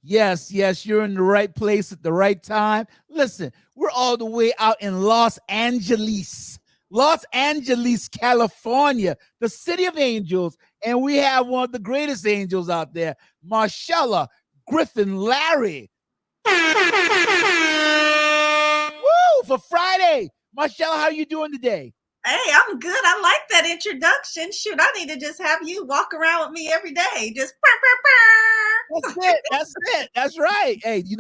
Yes, yes, you're in the right place at the right time. Listen, we're all the way out in Los Angeles, California, the city of angels, and we have one of the greatest angels out there, Marshella Griffin-Larry. Woo! For Friday, Marshella, how are you doing today? Hey, I'm good. I like that introduction. Shoot, I need to just have you walk around with me every day. Just purr, That's purr, purr. it. That's it. That's right. Hey, you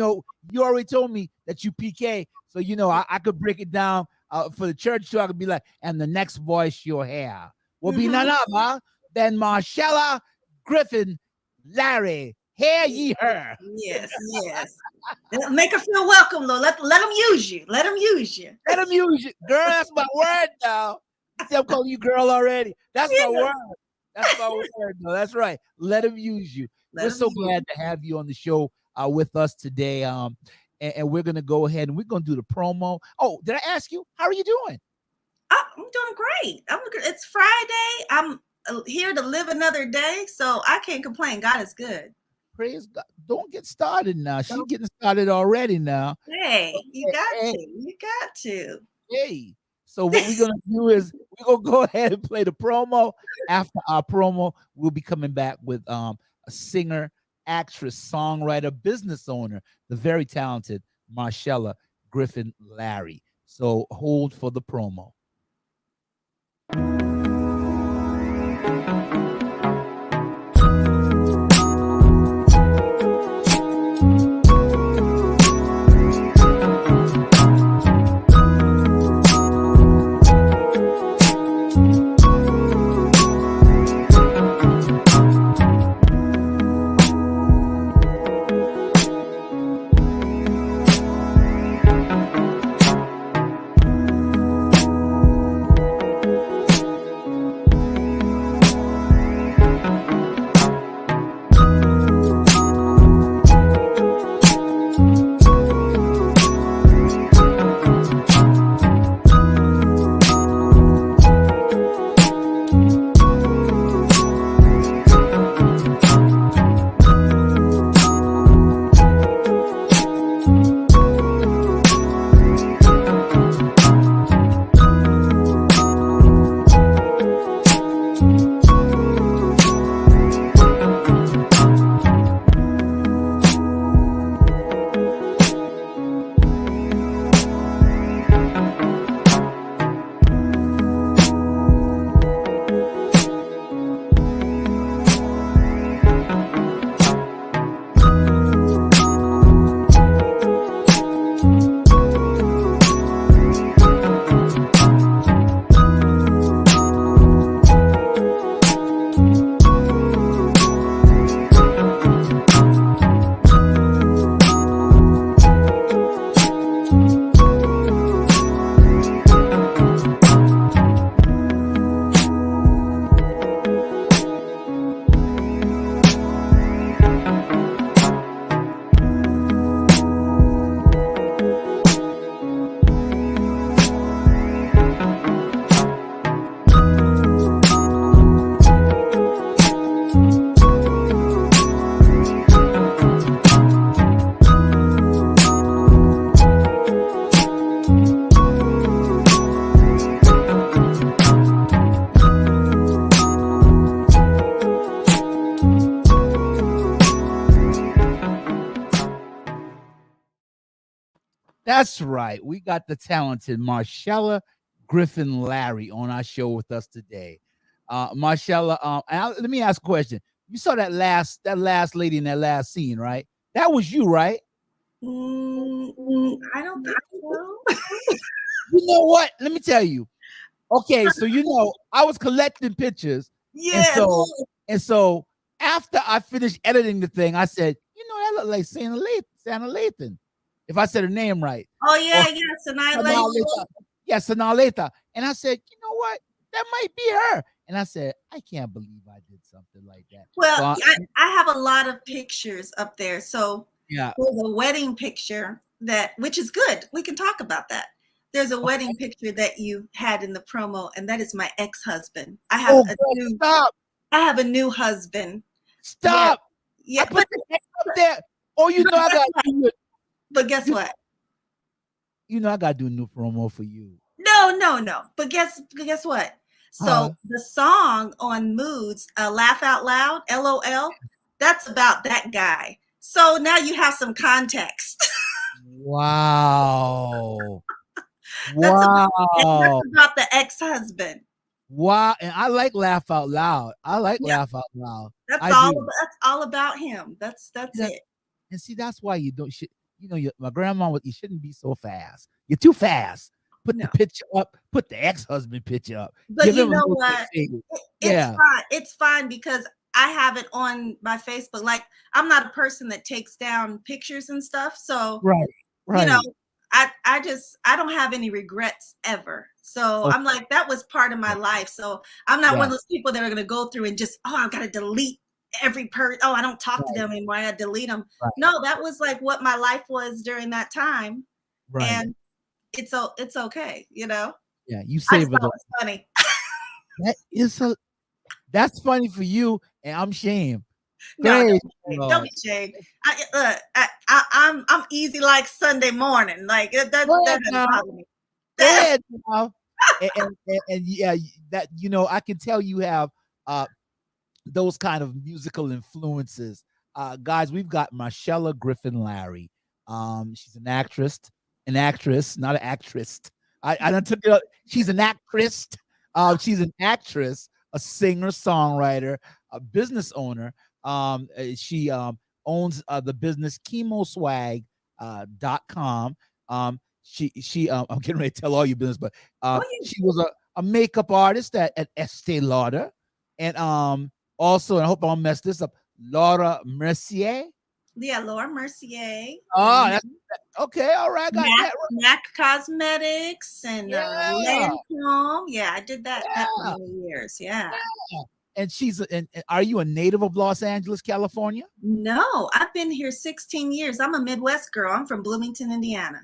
already told me that you PK, so I could break it down for the church too. I could be like, and the next voice you'll hear will be none Mm-hmm. other than Marshella Griffin Larry. Hear ye her. Yes, yes. Make her feel welcome, though. Let them use you. Let them use you. Let him use you. Girl, that's my word now. See, I'm calling you girl already. That's my Yeah. word. That's my word. No, that's right. Let him use you. We're Let them so use glad to have you on the show with us today. And we're gonna go ahead and we're gonna do the promo. Oh, did I ask you? How are you doing? I'm doing great. It's Friday. I'm here to live another day, so I can't complain. God is good. Praise God. Don't get started now. She's So, getting started already now. hey, you Hey, got hey, to. You got to. hey. So what we're gonna do is we're gonna go ahead and play the promo. After our promo, we'll be coming back with a singer, actress, songwriter, business owner, the very talented Marshella Griffin-Larry. So hold for the promo. That's right. We got the talented Marshella Griffin-Larry on our show with us today. Marshella, let me ask a question. You saw that last lady in that last scene, right? That was you, right? I don't think so. You know what? Let me tell you. Okay, so I was collecting pictures, and Yes. so after I finished editing the thing, I said, that looked like Santa Lathan, if I said her name right, Oh or yeah, yes. Sanaa Annihilation. Lathan. Yeah, Sanaa Lathan. And I said, you know what? That might be her. And I said, I can't believe I did something like that. Well, So I have a lot of pictures up there. So yeah, there's a wedding picture which is good. We can talk about that. There's a wedding picture that you had in the promo, and that is my ex-husband. oh, girl, stop, I have a new husband. Yeah, stop. I yeah, put but the name up there. Oh, you know I got But guess you, what? you know I got to do a new promo for you. No, no, no. But guess what? So Huh? the song on Moods, Laugh Out Loud, LOL, that's about that guy. So now you have some context. Wow. That's about Wow. the ex-husband. Wow. And I like Laugh Out Loud. I like Yeah, Laugh Out Loud. I do. that's all about him. That's That, it. and see, that's why you don't my grandma you shouldn't be so fast. You're too fast. Put the No. picture up, put the ex-husband picture up. But Give you him a know little what? shade. It's Yeah. fine. It's fine because I have it on my Facebook. Like I'm not a person that takes down pictures and stuff. So, Right. you know, Right. I don't have any regrets ever. So Okay. I'm like, that was part of my life. So I'm not one Right. of those people that are gonna go through and just, oh, I've got to delete every person. Oh, I don't talk to Right. them anymore. I gotta delete them. Right. No, that was like what my life was during that time. Right. And it's okay, you know. Yeah. You I just savor thought the it was funny. that is a that's funny for you, and I'm shamed. No, Praise the don't be Lord. ashamed. I'm easy like Sunday morning. Like Go that ahead doesn't now. bother me. Go That, ahead now. And yeah, that I can tell you have uh those kind of musical influences. Guys, we've got Marshella Griffin-Larry. She's an actress, not an actress. I don't took it up. She's an actress. She's an actress, a singer, songwriter, a business owner. She owns the business chemoswag.com. I'm getting ready to tell all your business, but oh she was a makeup artist at Estee Lauder, and also, and I hope I don't mess this up, Laura Mercier. yeah, Laura Mercier Oh, and that's okay. All right, I got that right. Mac Cosmetics and Yeah, Lancome. Yeah, I did that for yeah, many years. Yeah. yeah. And and are you a native of Los Angeles, California? No, I've been here 16 years. I'm a Midwest girl. I'm from Bloomington, Indiana.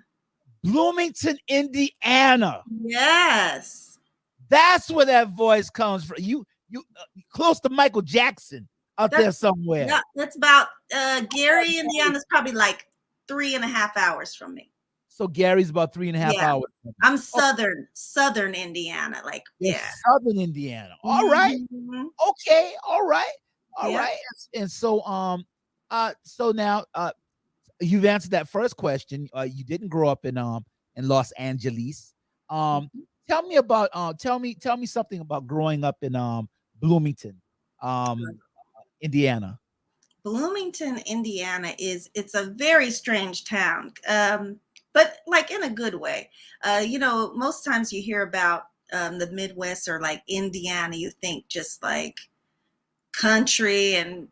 Bloomington, Indiana. Yes. That's where that voice comes from. You close to Michael Jackson out That's there somewhere. yeah, that's about Gary, Indiana's probably like 3.5 hours from me. So Gary's about 3.5 Yeah. hours. I'm Oh, southern Indiana. Like, you're yeah. Southern Indiana. All right. Mhm. Okay. All right. All Yep. right. And so so now you've answered that first question. You didn't grow up in Los Angeles. Tell me about tell me something about growing up in Bloomington, um, Indiana. Bloomington, Indiana it's a very strange town. But like in a good way. Most times you hear about the Midwest or like Indiana, you think just like country and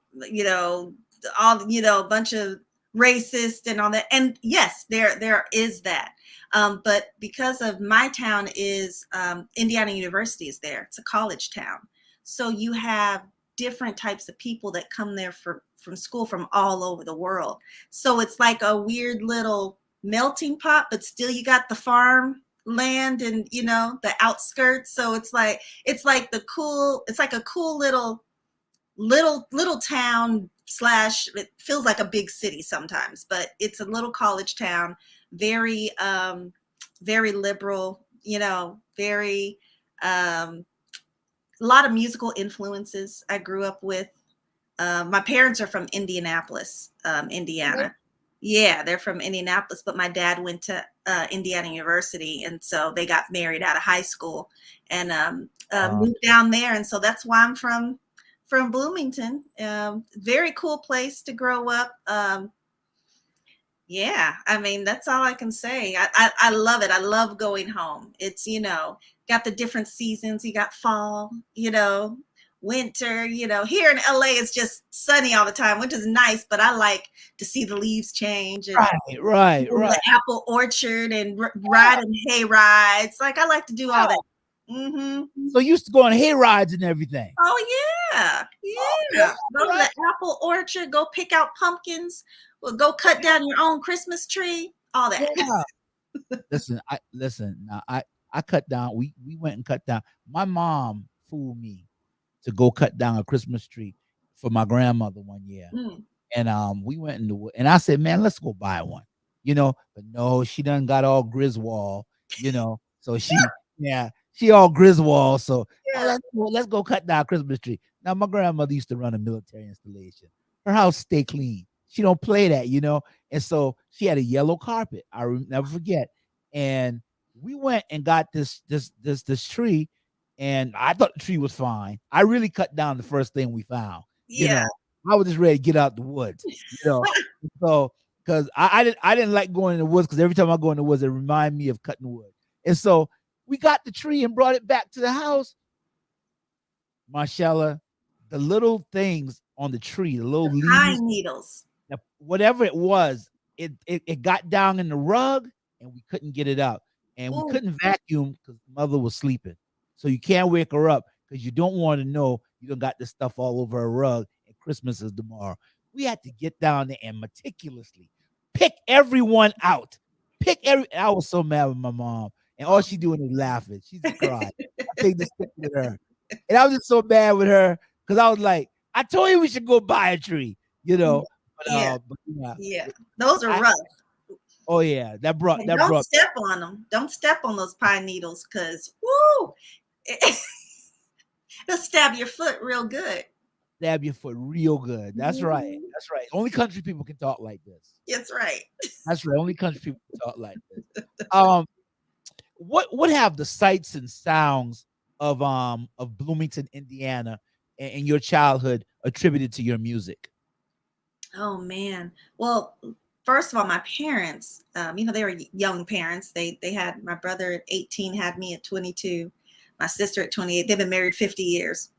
all a bunch of racist and all that, and yes, there is that, but because of my town is Indiana University is there. It's a college town, so you have different types of people that come there from school from all over the world. So it's like a weird little melting pot, but still you got the farm land and the outskirts. So it's like a cool little town slash, it feels like a big city sometimes, but it's a little college town, very very liberal, very a lot of musical influences I grew up with. My parents are from Indianapolis, Indiana. Yeah, they're from Indianapolis, but my dad went to Indiana University, and so they got married out of high school and Uh, moved down there, and so that's why I'm from Bloomington. Very cool place to grow up. Yeah, I mean that's all I can say. I love it. I love going home. It's got the different seasons. You got fall, winter. Here in LA it's just sunny all the time, which is nice. But I like to see the leaves change and right. the apple orchard and riding hay rides. Like I like to do all Yeah. that. Hmm. So you used to go on hay rides and everything. Oh yeah, Okay, yeah. Go all to right. the apple orchard. Go pick out pumpkins. Well, go cut down your own Christmas tree. All that. Yeah. Listen. Now I cut down. We went and cut down. My mom fooled me to go cut down a Christmas tree for my grandmother one year, Mm. And we went in the wood, and I said, "Man, let's go buy one," But no, she done got all Griswold, So yeah, she all Griswold. So Yeah. let's go cut down a Christmas tree. Now my grandmother used to run a military installation. Her house stay clean. She don't play that. And so she had a yellow carpet. Never forget. And we went and got this tree, and I thought the tree was fine. I really cut down the first thing we found. You Yeah. know, I was just ready to get out the woods. You know, so because I didn't like going in the woods because every time I go in the woods, it reminded me of cutting wood. And so we got the tree and brought it back to the house. Marshella, the little things on the tree, the little leaves, Pine needles. whatever it was, it got down in the rug and we couldn't get it out. And we Ooh. couldn't vacuum because mother was sleeping. So you can't wake her up because you don't want to know you done got this stuff all over her rug and Christmas is tomorrow. We had to get down there and meticulously pick everyone out. I was so mad with my mom. And all she doing is laughing. She just cried. I think this stick with her. And I was just so mad with her because I was like, I told you we should go buy a tree, you know. Yeah. But yeah, Yeah. Those are I rough. oh yeah, that brought And that don't brought step on them. Don't step on those pine needles because, woo, it'll stab your foot real good. stab your foot real good. That's right. Mhm. That's right. Only country people can talk like this. That's right. That's right. Only country people can talk like this. Um, what have the sights and sounds of Bloomington, Indiana, in your childhood attributed to your music? Oh man. Well, first of all, my parents, they were young parents. They had my brother at 18, had me at 22, my sister at 28. They've been married 50 years.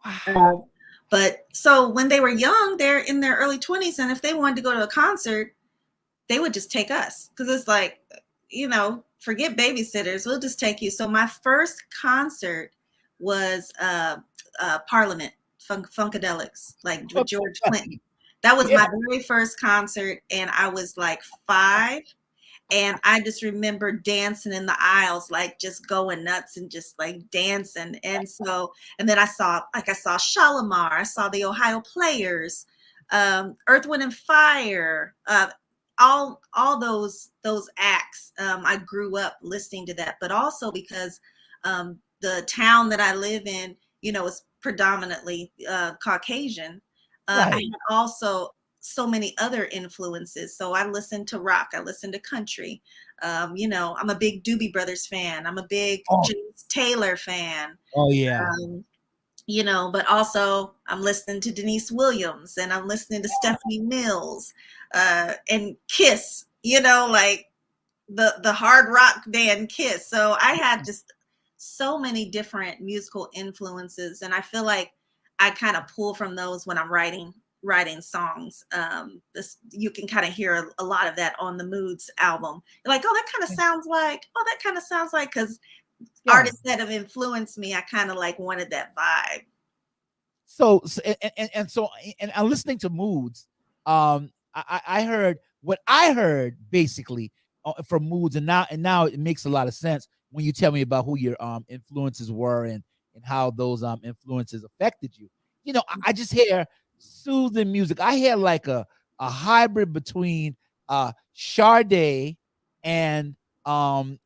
Wow. But so when they were young, they're in their early 20s, and if they wanted to go to a concert, they would just take us because it's like, forget babysitters. We'll just take you. So my first concert was Parliament, Funkadelics, like with George Clinton. That was Yeah. my very first concert, and I was like 5. And I just remember dancing in the aisles, like just going nuts and just like dancing. And then I saw Shalimar, I saw the Ohio Players, Earth, Wind and Fire, all those acts. I grew up listening to that, but also because the town that I live in, is predominantly Caucasian. I Right. had also so many other influences. So I listen to rock, I listen to country. I'm a big Doobie Brothers fan. I'm a big Oh, James Taylor fan. oh yeah. Um, but also I'm listening to Denise Williams and I'm listening to Stephanie Mills and Kiss, like the hard rock band Kiss. So I had just so many different musical influences, and I feel like I kind of pull from those when I'm writing songs. This you can kind of hear a lot of that on the Moods album. You're like, oh, that kind of sounds like, because Yeah. artists that have influenced me, I kind of like wanted that vibe. And I'm listening to Moods. I heard what I heard basically from Moods, and now it makes a lot of sense when you tell me about who your influences were and how those influences affected you. I just hear soothing music. I hear like a hybrid between Sade and what's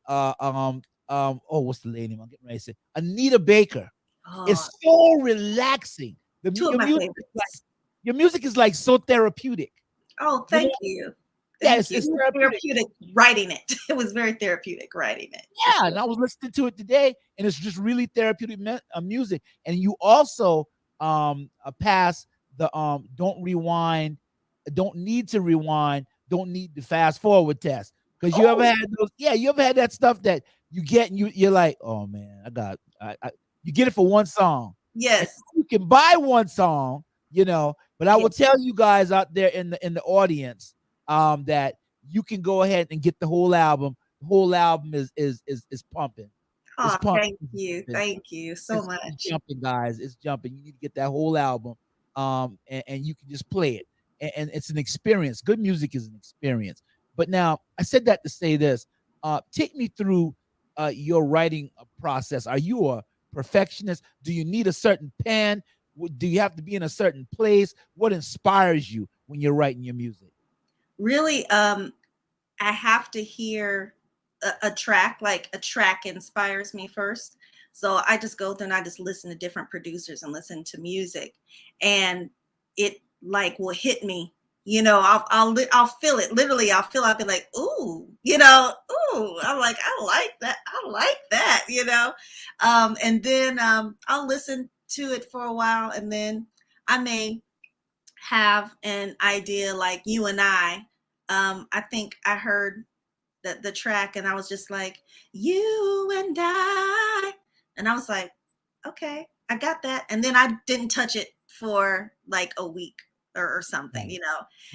the lady name? I'm getting ready to say Anita Baker. Oh, It's so relaxing. two of my favorites. Your music is like so therapeutic. Oh, You know? thank you. Yeah, Thank you. it's It was therapeutic. therapeutic writing it. It was very therapeutic writing it, for Yeah, sure. and I was listening to it today, and it's just really therapeutic music. And you also pass the don't rewind, don't need to rewind, don't need to fast forward test. Because you ever Oh, had those? Yeah, you ever had that stuff that you get and you're like, oh man, you get it for one song, and yes. you can buy one song. But I will Yes. tell you guys out there in the audience that you can go ahead and get the whole album. The whole album is pumping. It's Oh, pumping. thank you. It's Thank you so it's much. jumping, guys. It's jumping. You need to get that whole album, and you can just play it, and it's an experience. Good music is an experience. But now, I said that to say this. Take me through your writing process. Are you a perfectionist? Do you need a certain pen? Do you have to be in a certain place? What inspires you? when you're writing your music? Really, I have to hear a track, like a track inspires me first. So I just go through and I just listen to different producers and listen to music, and it like will hit me. I'll feel it. Literally, I'll feel. I'll be like, ooh, ooh. I'm like, I like that. I like that. And then I'll listen to it for a while, and then I may have an idea like you and I. I think I heard the track and I was just like, you and I. And I was like, okay, I got that. And then I didn't touch it for like a week or something,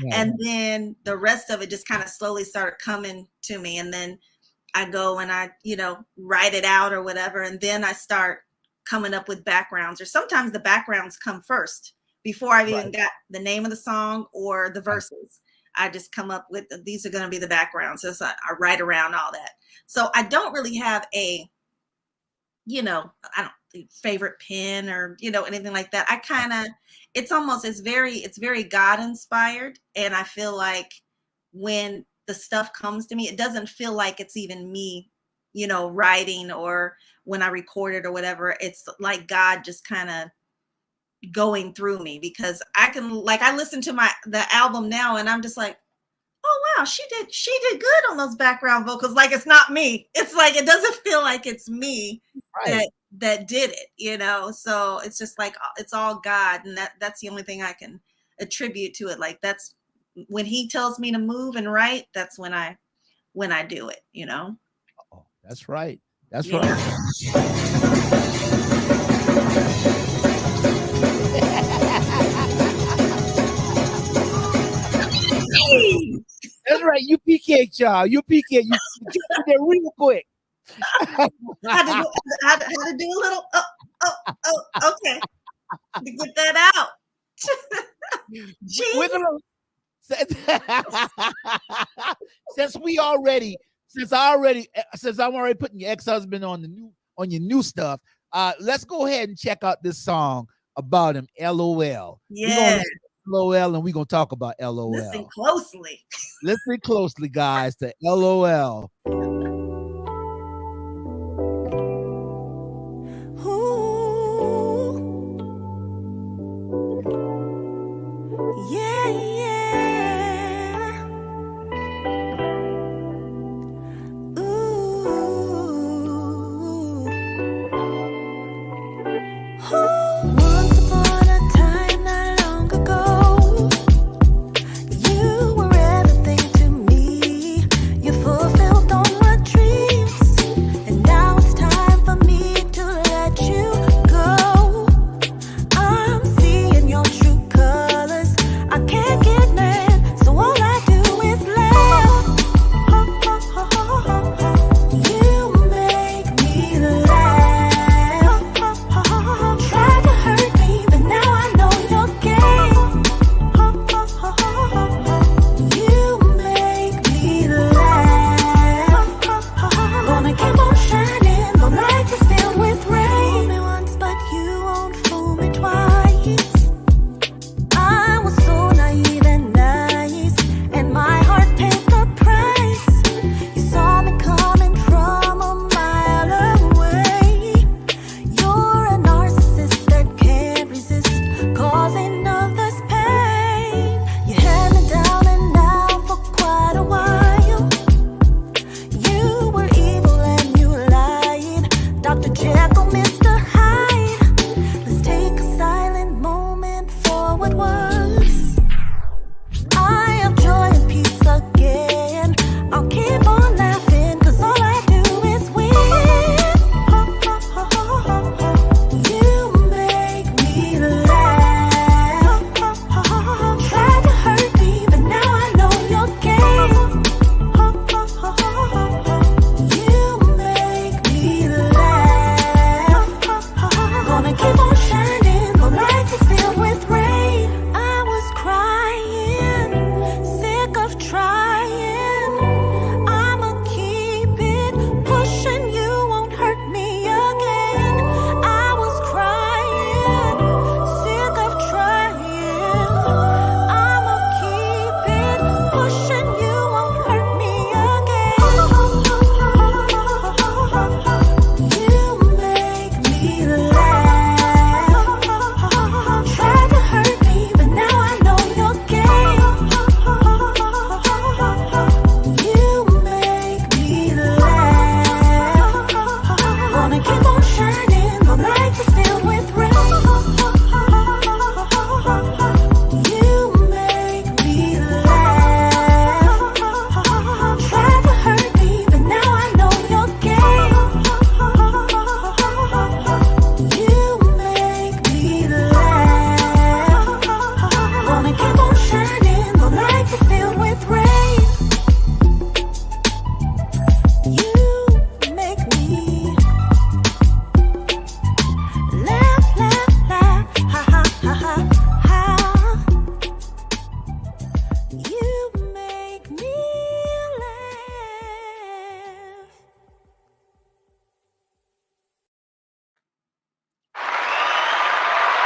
Right. And then the rest of it just kind of slowly started coming to me. And then I go and I, write it out or whatever. And then I start coming up with backgrounds, or sometimes the backgrounds come first before I've even got the name of the song or the verses. I just come up with these are going to be the backgrounds. So I write around all that. So I don't really have a, I don't favorite pen or, anything like that. I kind of, it's very God inspired. And I feel like when the stuff comes to me, it doesn't feel like it's even me, writing, or when I record it or whatever. It's like God just kind of going through me, because I listen to the album now and I'm just like, oh wow, she did good on those background vocals. Like, it's not me. It's like, it doesn't feel like it's me that did it, so it's just like, it's all God, and that's the only thing I can attribute to it. Like, that's when he tells me to move and write, that's when I do it. Oh, that's right. That's Yeah. right. That's right. You PK, child. You PK. You get in there real quick. Had to do a little. Oh, okay. To get that out. Since I'm already putting your ex-husband on your new stuff, let's go ahead and check out this song about him, LOL. Yeah. We're gonna listen to LOL and we're gonna talk about LOL. Listen closely. Listen closely, guys, to LOL. You were everything to me. You fulfilled all my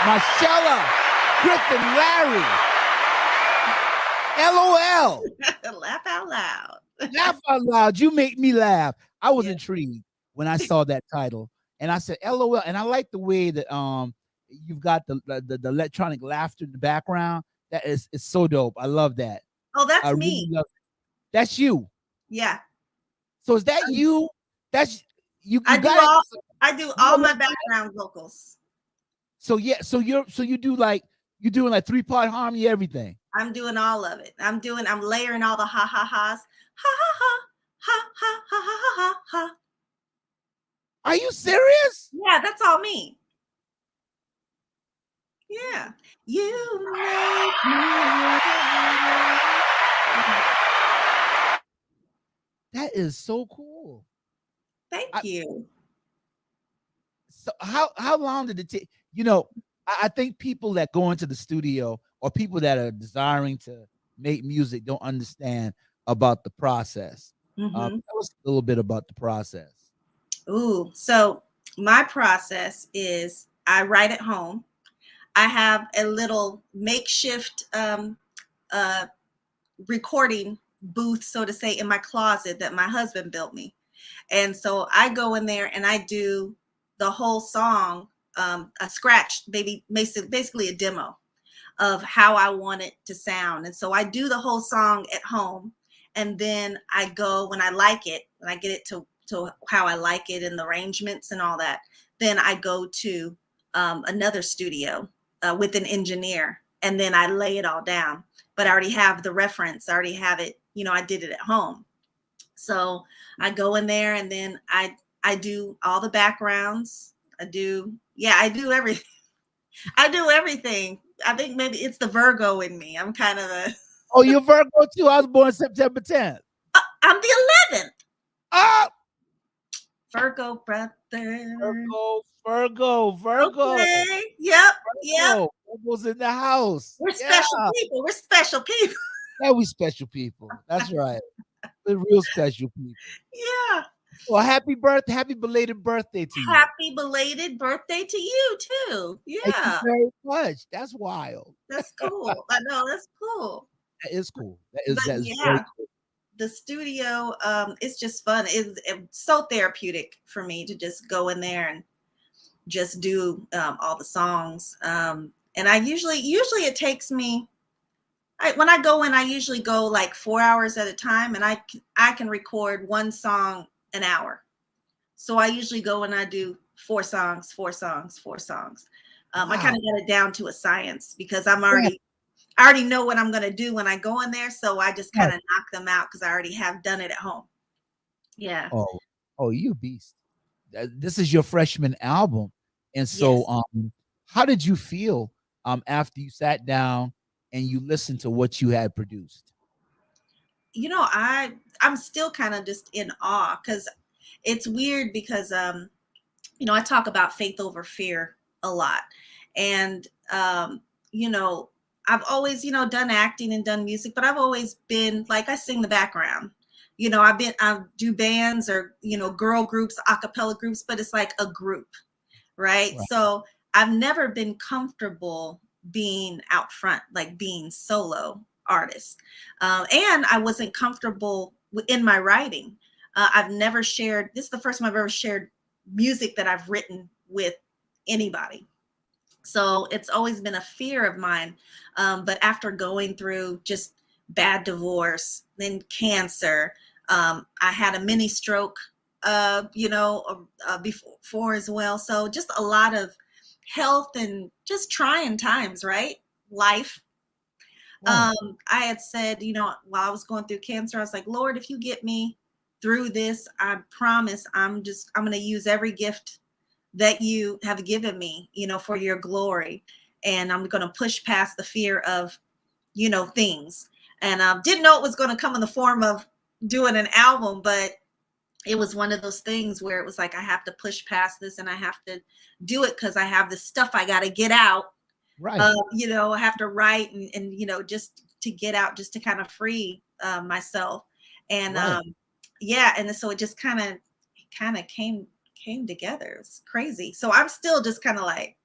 Marshella Griffin-Larry. LOL. Laugh out loud. Laugh out loud. You make me laugh. I was Yeah. intrigued when I saw that title, and I said LOL. And I like the way that you've got the electronic laughter in the background. That is it's so dope. I love that. Oh, I that's really me. love it. That's you. Yeah. So is that you? That's you. I You do got it. all I do You all know my what? background vocals. So yeah. So you do like you're doing like 3-part harmony everything. I'm doing all of it. I'm layering all the ha ha ha's. Ha ha ha. Ha ha ha ha ha ha ha. Are you serious? Yeah, that's all me. Yeah. You make me. That is so cool. Thank I, you. so how long did it take? You know, I think people that go into the studio or people that are desiring to make music don't understand about the process. Hmm. Tell us a little bit about the process. Ooh, so my process is I write at home. I have a little makeshift uh, recording booth, so to say, in my closet that my husband built me. And so I go in there and I do the whole song, a scratch, basically a demo of how I want it to sound. And so I do the whole song at home. And then I go when I like it, when I get it to how I like it and the arrangements and all that, then I go to another studio with an engineer and then I lay it all down. But I already have the reference, I already have it, I did it at home. So I go in there and then I do all the backgrounds. I do everything. I do everything. I think maybe it's the Virgo in me. I'm kind of a Oh, you're Virgo too. I was born September 10th. I'm the 11th. Ah, Virgo brother. Virgo. Okay. Yep. Yep. Virgo. Virgo's in the house. We're Yeah. special people. We're special people. Yeah, we special people. That's right. We're real special people. Yeah. Well, happy birthday, happy belated birthday to you. Happy belated birthday to you too. Thank you Yeah. very much. That's wild. That's cool. I know that's cool. That is cool. But That is very yeah, cool. the studio, it's just fun. It's so therapeutic for me to just go in there and just do all the songs. And I usually it takes me. When I go in, I usually go like 4 hours at a time, and I can record one song an hour. So I usually go and I do 4 songs, 4 songs, 4 songs. I kind Wow. of got it down to a science because Right, I already know what I'm gonna do when I go in there. So I just kind right. of knock them out because I already have done it at home. Yeah. Oh, oh, you a beast. This is your freshman album. And so Yes. how did you feel after you sat down and you listened to what you had produced? I'm still kind of just in awe because it's weird because I talk about faith over fear a lot. And, you know, I've always, done acting and done music, but I've always been like, I sing the background. I do bands or, girl groups, a cappella groups, but it's like a group, right? Right, So I've never been comfortable being out front, like being solo artist. And I wasn't comfortable in my writing. I've never shared, this is the first time I've ever shared music that I've written with anybody. So it's always been a fear of mine. But after going through just bad divorce, then cancer, I had a mini stroke, before as well. So just a lot of health and just trying times, right? Life. right, I had said, while I was going through cancer, I was like, Lord, if you get me through this, I promise I'm going to use every gift that you have given me, for your glory. And I'm going to push past the fear of, things. And didn't know it was going to come in the form of doing an album, but it was one of those things where it was like, I have to push past this and I have to do it because I have this stuff I got to get out. right, I have to write and just to get out, just to kind of free myself. And right. yeah, and so it just kind of came together. It's crazy. So I'm still just kind of like,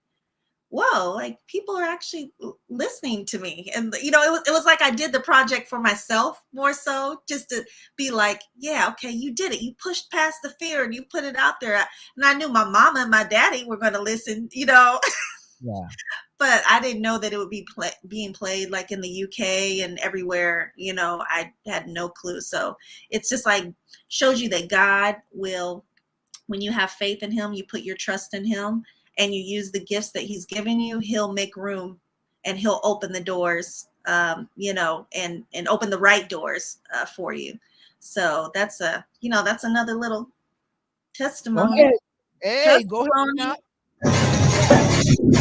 whoa, like people are actually listening to me. And it was like I did the project for myself more so, just to be like, yeah, okay, you did it. You pushed past the fear and you put it out there. And I knew my mama and my daddy were going to listen. Yeah. But I didn't know that it would be being played like in the UK and everywhere. I had no clue. So it's just like shows you that God will, when you have faith in him, you put your trust in him and you use the gifts that he's given you, he'll make room and he'll open the doors, and open the right doors for you. So that's another little Go testimony. ahead. Hey, go ahead now. Testimony.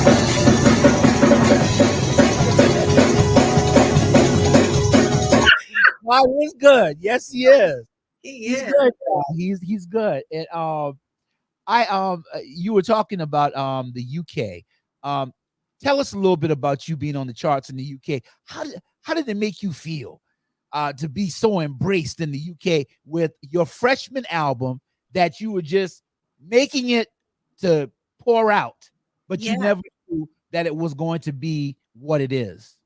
God is good. Yes, he is. He He's is. good. Yeah. He's good. And you were talking about the UK. Um, Tell us a little bit about you being on the charts in the UK. How did it make you feel to be so embraced in the UK with your freshman album that you were just making it to pour out, but you Yeah. never knew that it was going to be what it is?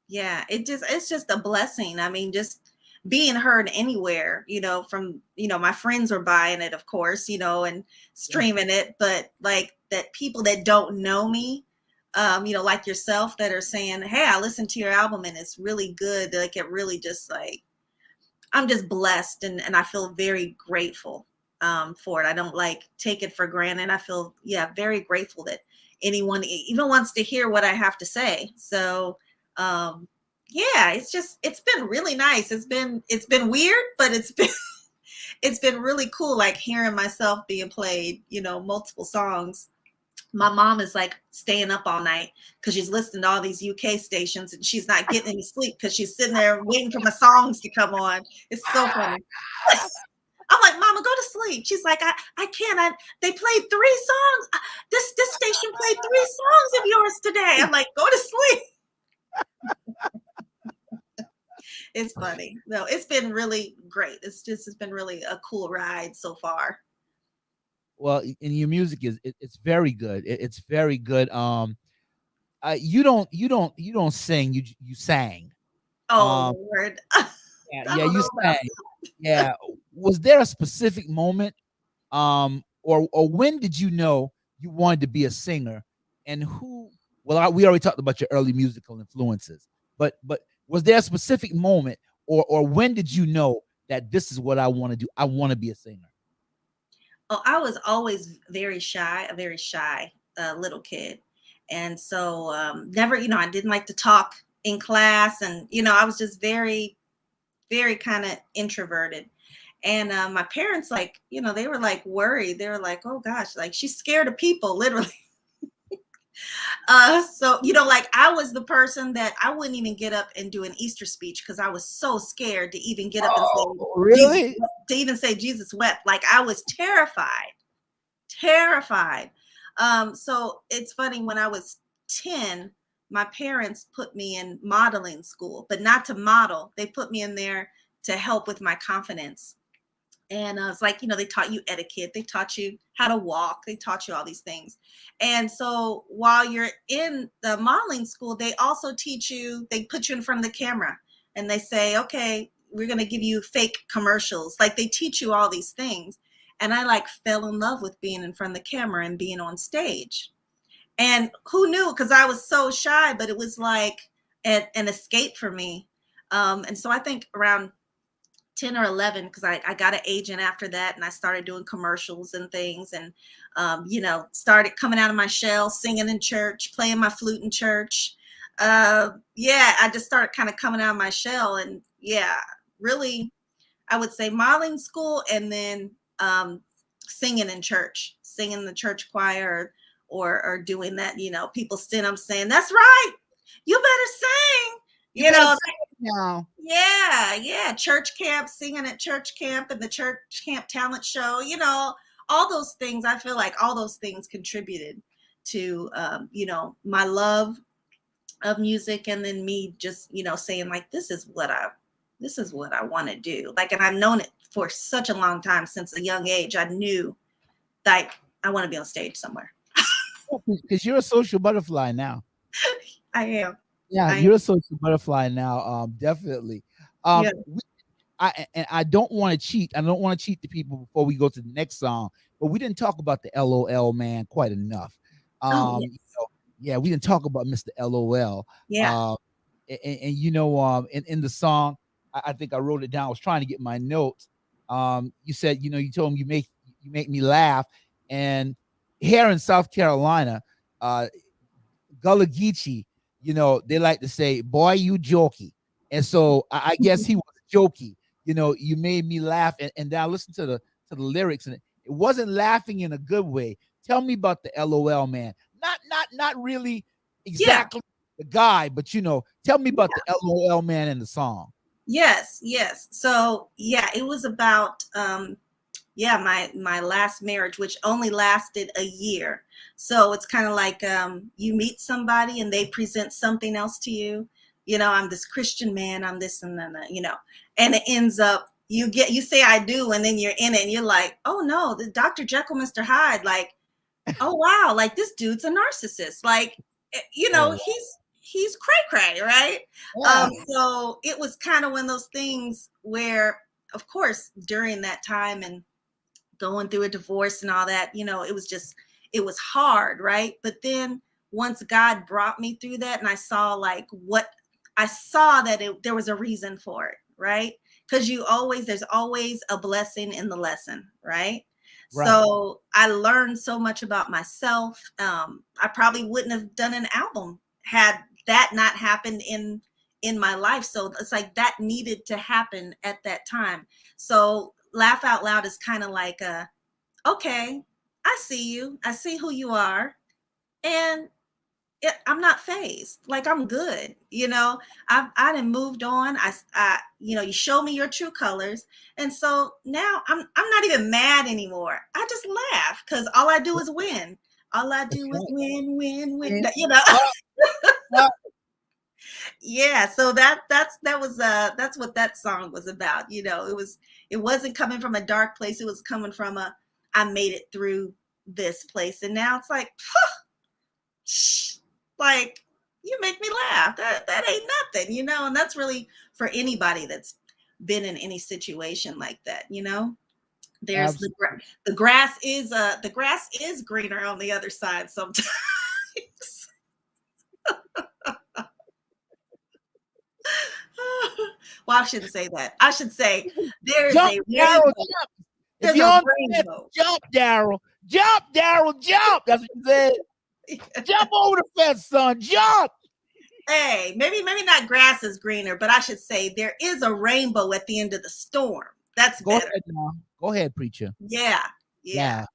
Yeah, it's just a blessing. I mean, just being heard anywhere, from, my friends were buying it, of course, and Yeah. streaming it, but like that people that don't know me, like yourself that are saying, "Hey, I listened to your album and it's really good." Like it really just like I'm just blessed and I feel very grateful for it. I don't like take it for granted. I feel, yeah, very grateful that anyone even wants to hear what I have to say. So, yeah, it's been really nice. It's been weird, but it's been it's been really cool, like hearing myself being played, multiple songs. My mom is like staying up all night because she's listening to all these UK stations and she's not getting any sleep because she's sitting there waiting for my songs to come on. It's so funny. I'm like, Mama, go to sleep. She's like, I can't. They played 3 songs. This station played 3 songs of yours today. I'm like, go to sleep. It's funny. No, it's been really great. It's been really a cool ride so far. Well, and your music it's very good. It's very good. You don't sing. You sang. Oh Um, Lord. yeah, I yeah, don't you know about sang. Yeah. Was there a specific moment, or when did you know you wanted to be a singer, and who? Well, we already talked about your early musical influences, but was there a specific moment, or when did you know that this is what I want to do? I want to be a singer. Oh, I was always a very shy little kid. And so never, I didn't like to talk in class. And, I was just very, very kind of introverted. And my parents, like, they were like worried. They were like, oh gosh, like she's scared of people, literally. So like I was the person that I wouldn't even get up and do an Easter speech because I was so scared to even get up and say Oh, Jesus, really? to even say Jesus wept. Like I was terrified. So it's funny, when I was 10, my parents put me in modeling school, but not to model. They put me in there to help with my confidence. And it's like, they taught you etiquette, they taught you how to walk, they taught you all these things. And so while you're in the modeling school, they also they put you in front of the camera and they say, okay, we're going to give you fake commercials. Like they teach you all these things. And I like fell in love with being in front of the camera and being on stage. And who knew? Because I was so shy, but it was like an escape for me. And so I think around 10 or 11, because I got an agent after that and I started doing commercials and things, and started coming out of my shell, singing in church, playing my flute in church. Yeah, I just started kind of coming out of my shell. And yeah, really, I would say modeling school, and then singing in church, singing in the church choir, or doing that, people stand up saying, that's right, you better sing, You you better know sing now. yeah, church camp, singing at church camp and the church camp talent show, all those things. I feel like all those things contributed to, my love of music, and then me just, saying like, this is what I want to do. Like, and I've known it for such a long time, since a young age. I knew like I want to be on stage somewhere. because you're a social butterfly now. I am. Yeah, I you're a am. social butterfly now. Definitely. Yeah. I don't want to cheat. I don't want to cheat the people before we go to the next song. But we didn't talk about the LOL man quite enough. Oh, Um, you yes. know, yeah, we didn't talk about Mr. LOL. Yeah. Um, in the song, I think I wrote it down. I was trying to get my notes. You said, you told him you make me laugh, and here in South Carolina, uh, Gullah Geechee, they like to say, "Boy, you jokey," and so I guess he was jokey. You made me laugh, and then I listened to the lyrics, and it wasn't laughing in a good way. Tell me about the LOL man. Not really Yeah. exactly the guy, but tell me about the LOL man in the song. Yes. Yes. So yeah, it was about yeah, my last marriage, which only lasted a year. So it's kind of like you meet somebody and they present something else to you. I'm this Christian man, I'm this and then and it ends up you say I do, and then you're in it and you're like, oh no, the Dr. Jekyll, Mr. Hyde, like, oh wow, like this dude's a narcissist. Like, Oh, he's cray cray, right? yeah, So it was kind of one of those things where, of course, during that time and going through a divorce and all that, it was hard, right? But then once God brought me through that and I saw like what I saw that there was a reason for it, right? Because there's always a blessing in the lesson, right? right, So I learned so much about myself. I probably wouldn't have done an album had that not happened in my life. So it's like that needed to happen at that time. So Laugh Out Loud is kind of like okay, I see you. I see who you are. And I'm not phased. Like I'm good. I done moved on. You show me your true colors. And so now I'm not even mad anymore. I just laugh because all I do is win. All I that's do is right. win, win, win. And, well, well, Yeah, so that's what that song was about. It wasn't coming from a dark place. It was coming from I made it through this place, and now it's like, like, you make me laugh. That ain't nothing. And that's really for anybody that's been in any situation like that. There's absolutely. the grass is greener on the other side sometimes. Well, I shouldn't say that. I should say there's Jump, a Daryl, rainbow. jump. If There's you're a on the fence, rainbow. jump, Daryl. Jump, Daryl, jump. That's what you said. Jump over the fence, son. Jump. Hey, maybe not grass is greener, but I should say there is a rainbow at the end of the storm. That's Go better. ahead now. Go ahead, preacher. Yeah. Yeah.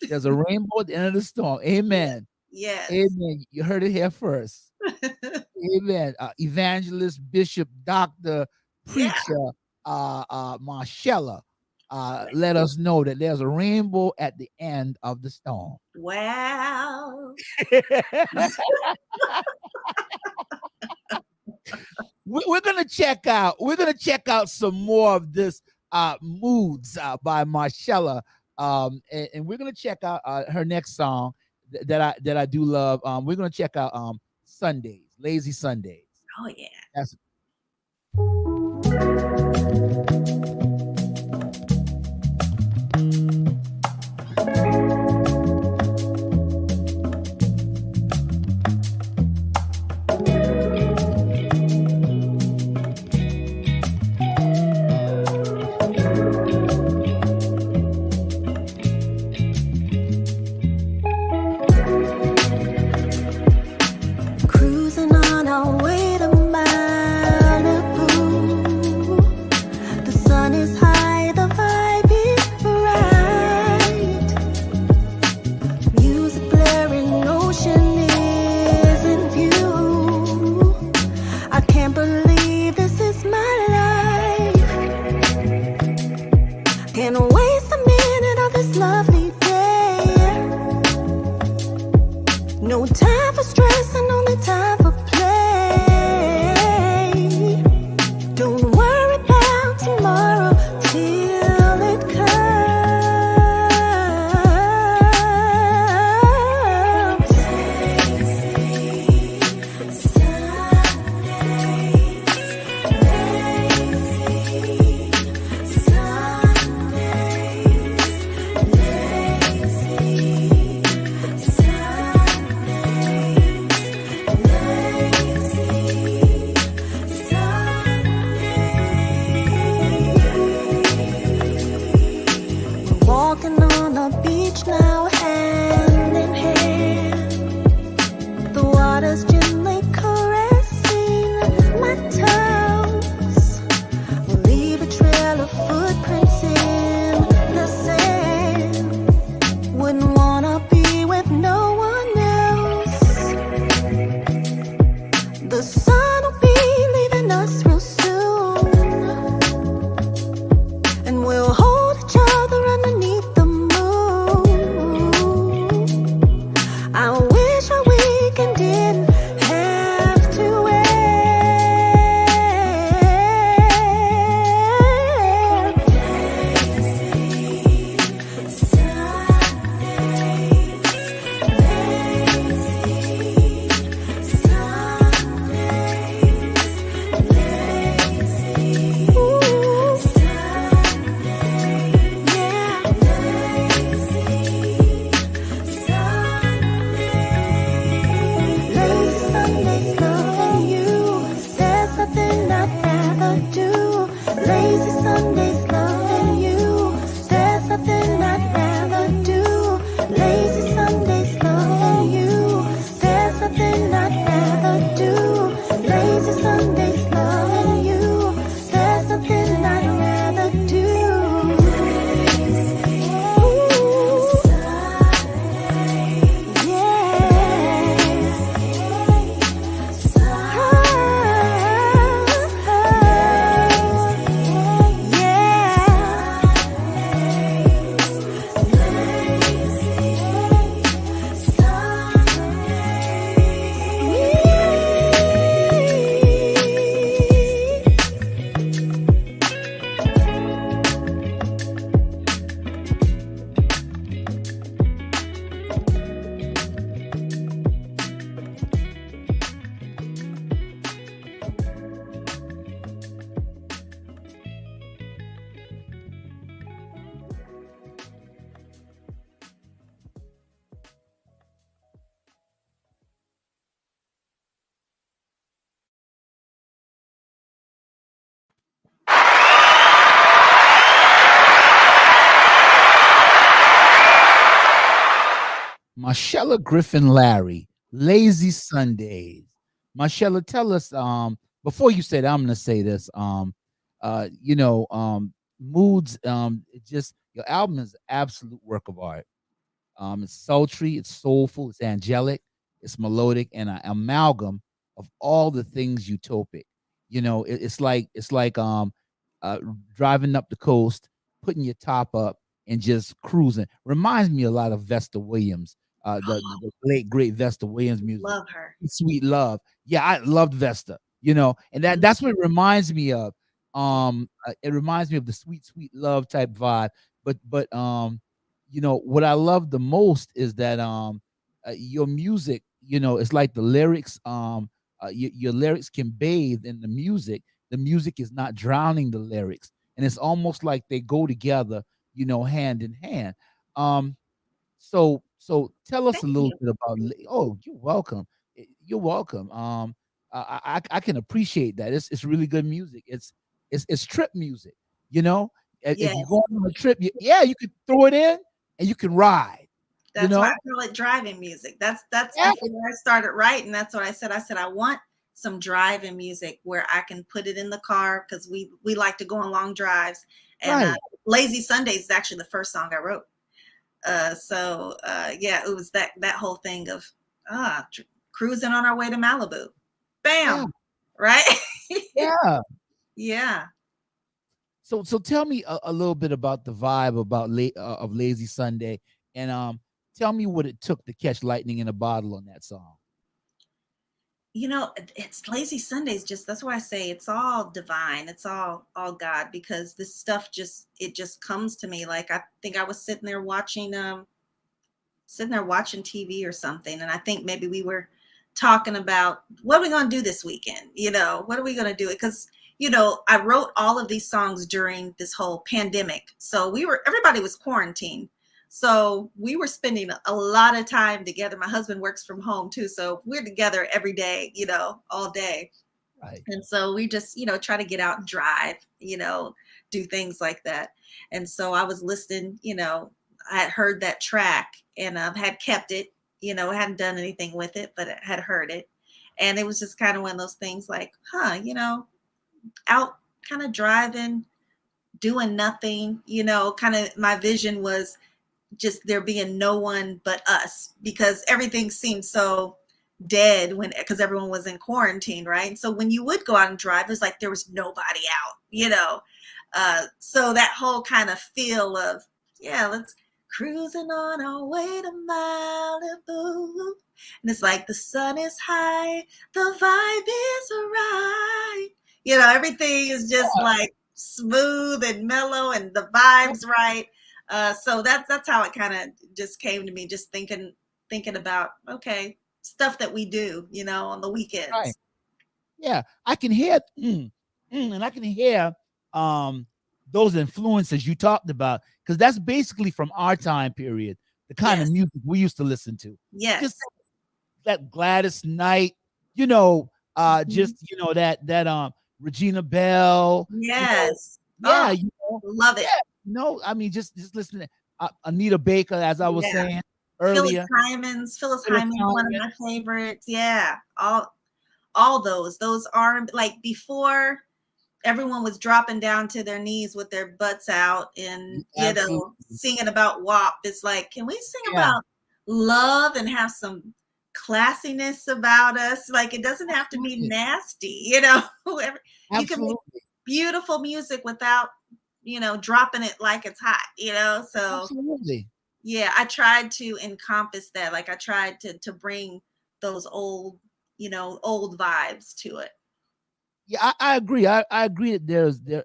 Yeah. There's a rainbow at the end of the storm. Yeah. Amen. Yes. Amen. You heard it here first. Amen. Evangelist, bishop, doctor, Yeah. preacher, Marshella, let us know that there's a rainbow at the end of the storm. Wow. We're gonna check out. We're gonna check out some more of this moods by Marshella, and we're gonna check out her next song that I do love. We're gonna check out Sundays, Lazy Sundays. Oh yeah. That's Cruising on our way to Malibu. Marshella Griffin-Larry, Lazy Sundays. Marshella, tell us, before you say that, I'm gonna say this. You know, moods, it just your album is an absolute work of art. It's sultry, it's soulful, it's angelic, it's melodic, and an amalgam of all the things utopic. You know, it's like uh, driving up the coast, putting your top up, and just cruising. Reminds me a lot of Vesta Williams, the late great Vesta Williams music. Love her. Sweet Love. Yeah, I loved Vesta. You know, and that's what it reminds me of. It reminds me of the sweet, sweet love type vibe. But you know what I love the most is that your music, you know, it's like the lyrics, your lyrics can bathe in the music. The music is not drowning the lyrics, and it's almost like they go together, you know, hand in hand. um so tell us a Thank little you. bit about oh, you're welcome. You're welcome. I can appreciate that. It's really good music. It's trip music, you know. If you Yes. go on a trip, yeah, you can throw it in and you can ride, you That's why I know. call it driving music. That's Yeah, before I started writing. That's what I said. I said I want some driving music where I can put it in the car because we like to go on long drives. And right. Lazy Sundays is actually the first song I wrote. Yeah, it was that whole thing of cruising on our way to Malibu. Yeah, Bam, right? yeah. Yeah. So tell me a little bit about the vibe about of Lazy Sunday, and tell me what it took to catch lightning in a bottle on that song. You know, it's Lazy Sundays. Just that's why I say it's all divine. It's all God because this stuff just it just comes to me. Like I think I was sitting there watching TV or something, and I think maybe we were talking about what are we going to do this weekend? You know, what are we going to do? Because I wrote all of these songs during this whole pandemic, so everybody was quarantined. So we were spending a lot of time together. My husband works from home too, so we're together every day, all day. Right, And so we just, try to get out and drive, do things like that. And so I was listening, I had heard that track and had kept it, hadn't done anything with it, but I had heard it. And it was just kind of one of those things like, out kind of driving, doing nothing, kind of my vision was just there being no one but us because everything seemed so dead because everyone was in quarantine, right? So when you would go out and drive, it was like there was nobody out, so that whole kind of feel of, yeah, let's cruising on our way to Malibu. And it's like the sun is high, the vibe is right. Everything is just like smooth and mellow and the vibes right. So that's how it kind of just came to me, just thinking about okay, stuff that we do, on the right. weekends. Yeah, I can hear, and I can hear um those influences you talked about because that's basically from our time period, the kind of Yes, music we used to listen to. Just yes, that Gladys Knight, you know, mhm, just that Regina Bell, yes. yeah, Oh, love yeah, it. I mean, just listening to Anita Baker, as I was Yeah, saying Phyllis earlier, Hyman's Phyllis Phyllis Hyman's one of Hyman, my favorites. Yeah, all those are like before everyone was dropping down to their knees with their butts out and absolutely, singing about WAP. It's like, can we sing yeah, about love and have some classiness about us? Like it doesn't have to be absolutely, nasty, you can make absolutely, beautiful music without dropping it like it's hot, so absolutely. yeah, I tried to encompass that. Like I tried to bring those old vibes to it. Yeah, I agree. I agree that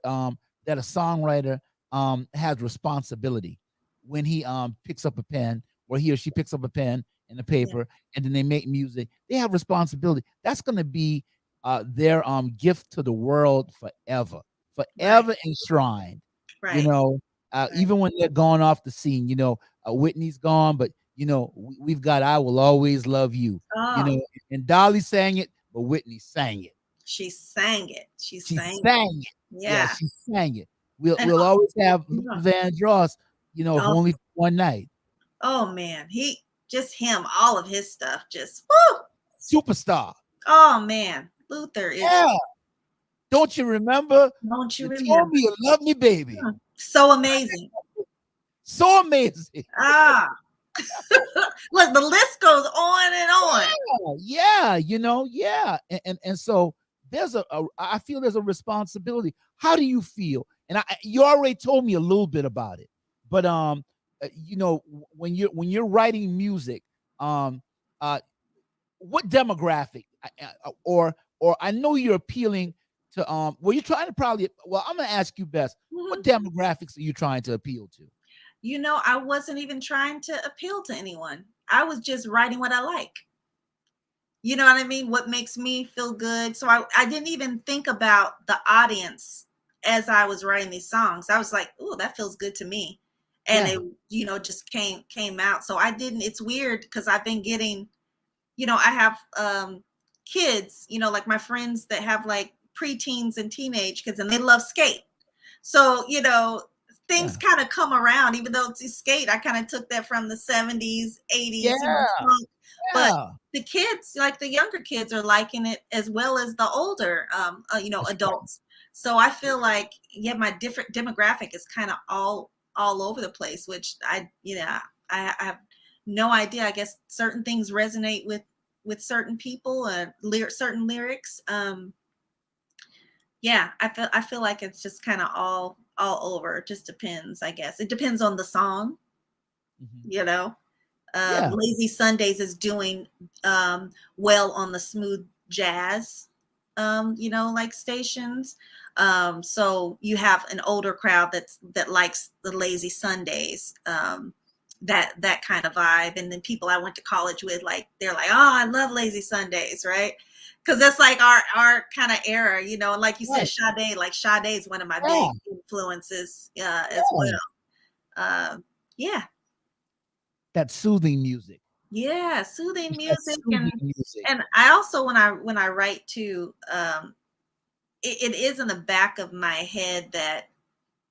that a songwriter has responsibility when he picks up a pen or he or she picks up a pen and a Yeah, paper and then they make music. They have responsibility. That's gonna be their gift to the world forever. right, Forever enshrined. You right, know, right. even when they're gone off the scene, Whitney's gone, but we've got I Will Always Love You. You Oh, know, and Dolly sang it, but Whitney sang it. she sang it. She She sang it. sang it. Yeah, Yeah. she sang it. We'll And we'll always have Luther yeah. Vandross, if Oh, only for one night. oh man. just him, all of his stuff, just woo. Superstar. Oh man, Luther is. Yeah. Don't you remember? Don't you You told remember? me you love me, baby. So amazing. So amazing. Ah, look, the list goes on and on. Yeah, yeah. And so I feel there's a responsibility. How do you feel? And you already told me a little bit about it, but when you're writing music, um, uh, what demographic, or I know you're appealing to, well, you're trying to probably, well, I'm gonna ask you best, what Mhm. demographics are you trying to appeal to? I wasn't even trying to appeal to anyone. I was just writing what I like. You know what I mean? What makes me feel good. So I didn't even think about the audience as I was writing these songs. I was like, "Ooh, that feels good to me." And Yeah, it, just came out. So I didn't, it's weird because I've been getting, I have kids, like my friends that have like preteens and teenage kids and they love skate. So, things yeah, kind of come around, even though it's skate, I kind of took that from the 70s, 80s, yeah, funk. But yeah. the kids, like the younger kids, are liking it as well as the older, That's right. adults. So I feel like, yeah, my different demographic is kind of all over the place, which I have no idea. I guess certain things resonate with certain people, certain lyrics. Yeah, I feel like it's just kind of all over. It just depends, I guess. It depends on the song, Mhm. you know. Yeah. Lazy Sundays is doing well on the smooth jazz, like stations. So you have an older crowd that likes the Lazy Sundays, that kind of vibe, and then people I went to college with, like they're like, oh, I love Lazy Sundays, right? Because that's like our kind of era, and like you said, Right. Sade, like Sade is one of my Yeah. big influences as Yeah. well. Yeah, That soothing music. yeah, soothing That music. soothing music. And I also, when I write too, it is in the back of my head that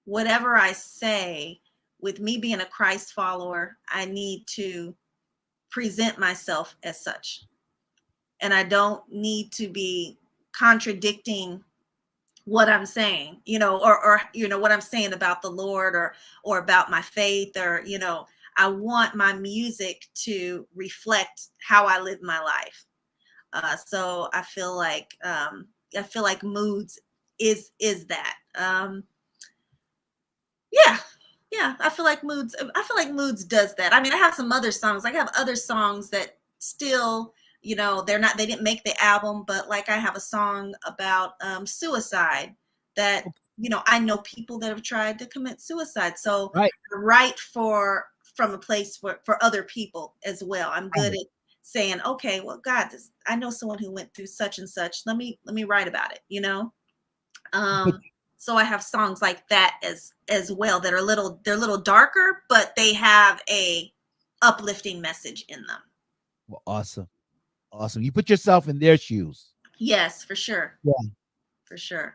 whatever I say, with me being a Christ follower, I need to present myself as such, and I don't need to be contradicting what I'm saying, or what I'm saying about the Lord, or about my faith, or I want my music to reflect how I live my life. So I feel like moods is that. Yeah, yeah. I feel like moods does that. I mean, I have some other songs. Like I have other songs that still, they didn't make the album, but like I have a song about suicide that, Okay. I know people that have tried to commit suicide. So Right. I write from a place for other people as well. I'm good Right. at saying, okay, well, God, I know someone who went through such and such. Let me write about it. But um so I have songs like that as well, that they're a little darker, but they have a uplifting message in them. well, awesome. Awesome. You put yourself in their shoes. Yes, for sure. Yeah. For sure.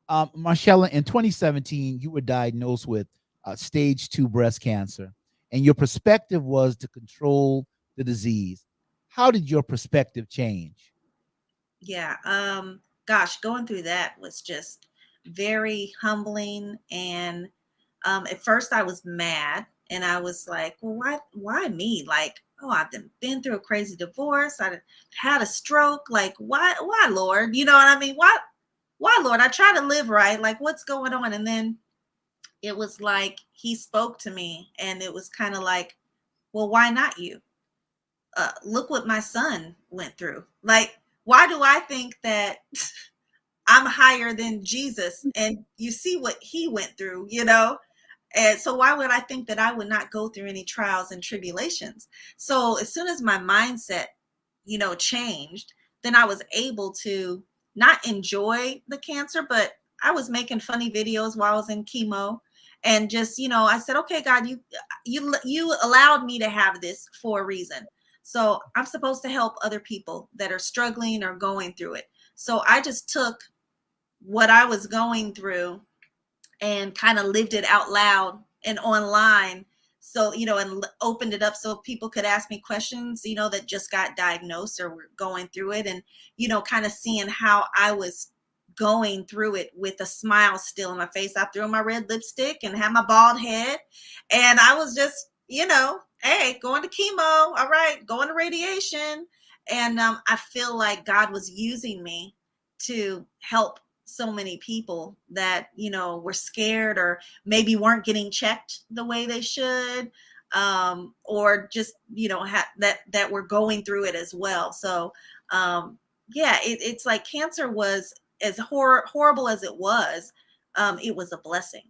Marshella, in 2017, you were diagnosed with stage 2 breast cancer, and your perspective was to control the disease. How did your perspective change? Yeah. Gosh, going through that was just very humbling. And at first I was mad, and I was like, well, why me? Like, oh, I've been through a crazy divorce. I had a stroke. Like, why, Lord? You know what I mean? Why, Lord? I try to live right. Like, what's going on? And then it was like he spoke to me, and it was kind of like, well, why not you? Look what my son went through. Like, why do I think that I'm higher than Jesus? And you see what he went through, And so why would I think that I would not go through any trials and tribulations? So as soon as my mindset, changed, then I was able to not enjoy the cancer, but I was making funny videos while I was in chemo. And just, I said, okay, God, you allowed me to have this for a reason. So I'm supposed to help other people that are struggling or going through it. So I just took what I was going through and kind of lived it out loud and online, So, and opened it up so people could ask me questions, that just got diagnosed or were going through it, and, kind of seeing how I was going through it with a smile still on my face. I threw on my red lipstick and had my bald head, and I was just, hey, going to chemo. All right, going to radiation. And I feel like God was using me to help so many people that, were scared or maybe weren't getting checked the way they should, or just, that were going through it as well. So, yeah, it's like cancer was as horrible as it was a blessing.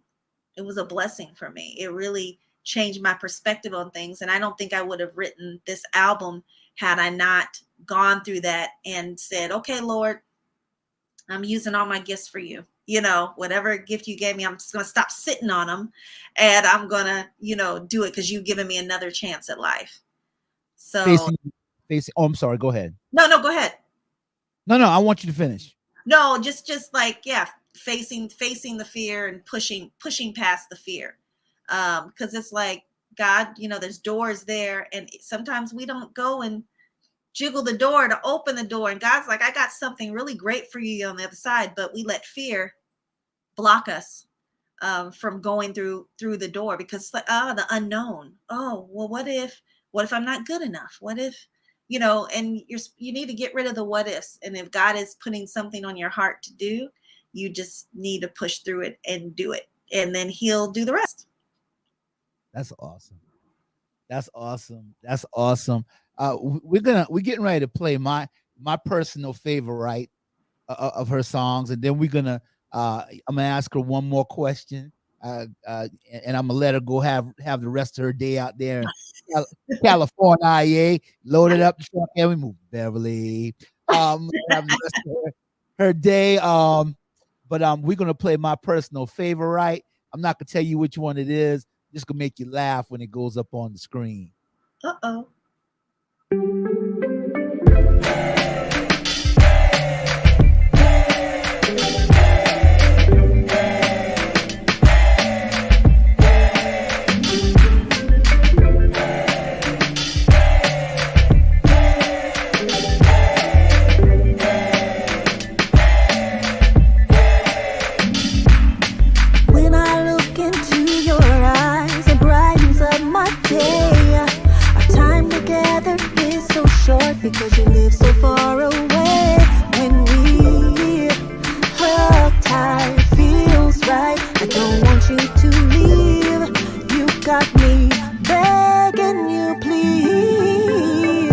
It was a blessing for me. It really changed my perspective on things. And I don't think I would have written this album had I not gone through that and said, okay, Lord, I'm using all my gifts for you. Whatever gift you gave me, I'm just going to stop sitting on them, and I'm going to, do it because you've given me another chance at life. So facing. Oh, I'm sorry. Go ahead. No, go ahead. No, I want you to finish. No, just like, yeah, facing the fear and pushing past the fear. Because it's like, God, there's doors there, and sometimes we don't go and jiggle the door to open the door, and God's like, I got something really great for you on the other side, but we let fear block us from going through the door, because it's like, the unknown. Oh, well, what if I'm not good enough? What if, and you need to get rid of the what ifs. And if God is putting something on your heart to do, you just need to push through it and do it, and then He'll do the rest. That's awesome. That's awesome. We're getting ready to play my personal favorite of her songs, and then I'm gonna ask her one more question, and I'm gonna let her go have the rest of her day out there in California. Loaded up the truck and we move Beverly. Have the rest of her day. But we're gonna play my personal favorite. I'm not gonna tell you which one it is. Just gonna make you laugh when it goes up on the screen. Uh-oh. When I look into your eyes, it brightens up my day. Our time together is so short because you live so far away. When we hug tight, it feels right. I don't want you to leave. You got me begging you, please.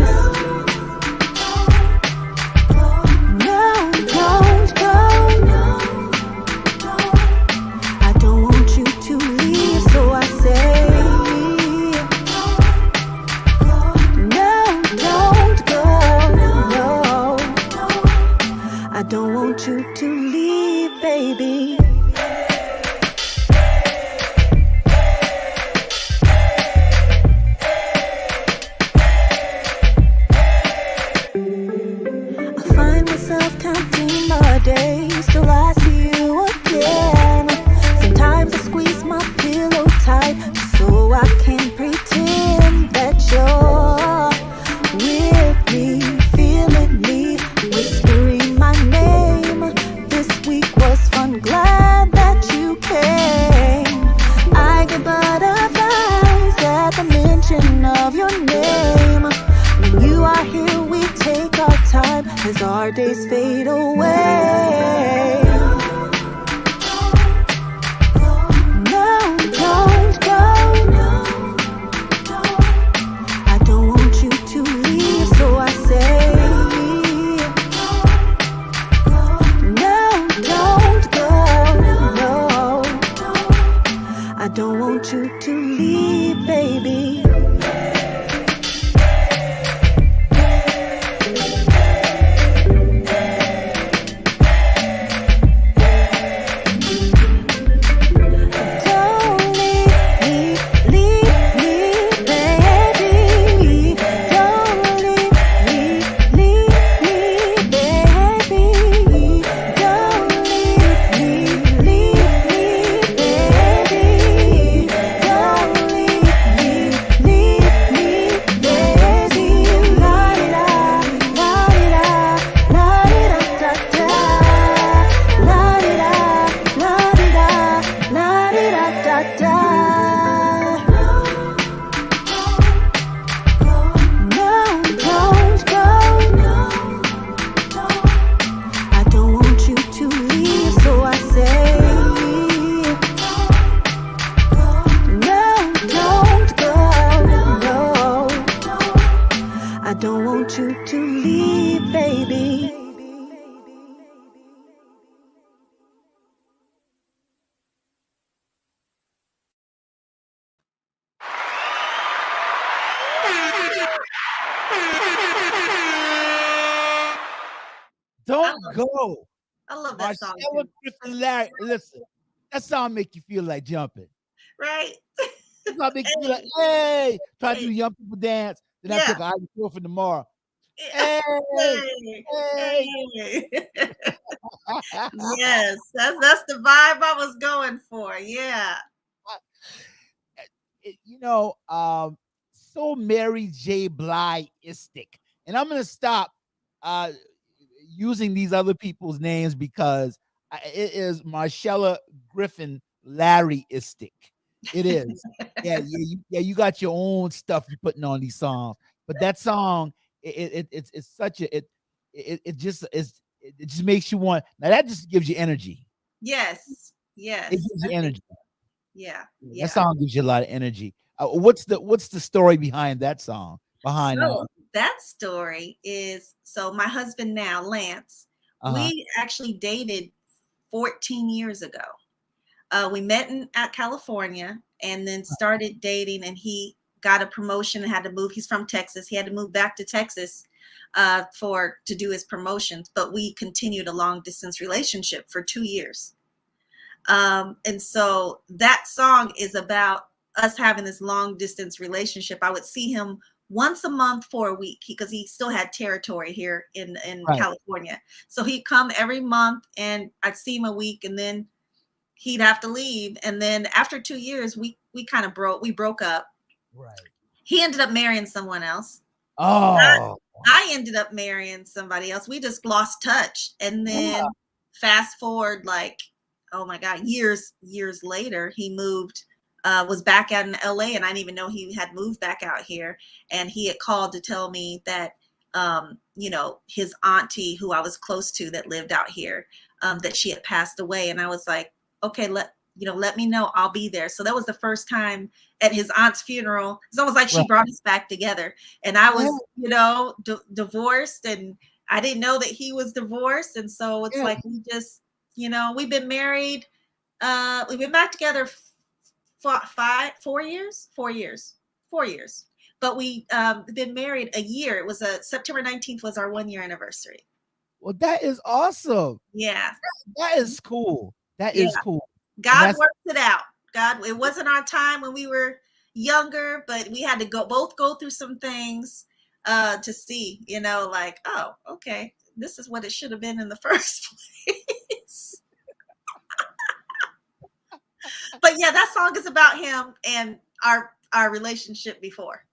No, don't go. I don't want you to leave, so I say, no, don't go. No, I don't want you to leave, baby. I find myself counting my days till I see you again. Sometimes I squeeze my pillow tight just so I can pretend that you're with me, feeling me, whispering my name. This week was fun, glad that you came. I get butterflies at the mention of your name. When you are here, we take our time as our days fade away. No, don't go. I don't want you to leave, so I say, no, don't go. No, I don't want you to leave, baby. Don't leave me, baby. Don't leave me, baby. Don't leave me, baby. Don't leave me, go. I love that song Marshella too. Griffin-Larry. Listen, that song make you feel like jumping. Right? That song make you feel like, Hey, hey, try to do hey, the young people dance. Then I yeah. take a ibuprofen tomorrow. Yeah. Hey, Hey, hey. hey. Yes, that's the vibe I was going for. Yeah. You know, so Mary J. Blige-istic. And I'm gonna stop uh using these other people's names because it is Marshella Griffin-Larry-istic. It is. You got your own stuff you putting on these songs. But that song, it's such a it just makes you want. Now that just gives you energy. Yes. It Yes. gives I you think energy. yeah. That Yeah. song gives you a lot of energy. What's the story behind that song? Behind So that story is so my husband now, Lance, uh-huh. we actually dated 14 years ago. We met in at California and then started dating, and he got a promotion and had to move. He's from Texas. He had to move back to Texas for to do his promotions, but we continued a long distance relationship for 2 years. And so that song is about us having this long distance relationship. I would see him once a month for a week because he still had territory here in Right. California. So he'd come every month and I'd see him a week and then he'd have to leave. And then after 2 years, we kind of broke up. Right. He ended up marrying someone else. Oh. I ended up marrying somebody else. We just lost touch. And Yeah. then fast forward like, oh my God, years later, he moved, was back out in LA and I didn't even know he had moved back out here. And he had called to tell me that his auntie who I was close to that lived out here, that she had passed away. And I was like, okay, let me know, I'll be there. So that was the first time at his aunt's funeral. It's almost like she Right. brought us back together. And I Yeah. was, divorced and I didn't know that he was divorced. And so it's Yeah. like, we just, we've been married. We've been back together for 4 years, 4 years, 4 years. But we been married a year. It was September 19th was our 1 year anniversary. Well, that is awesome. Yeah. That is cool. That Yeah. is cool. And God worked it out. God, it wasn't our time when we were younger, but we had to both go through some things to see, like, oh, okay, this is what it should have been in the first place. But yeah, that song is about him and our relationship before.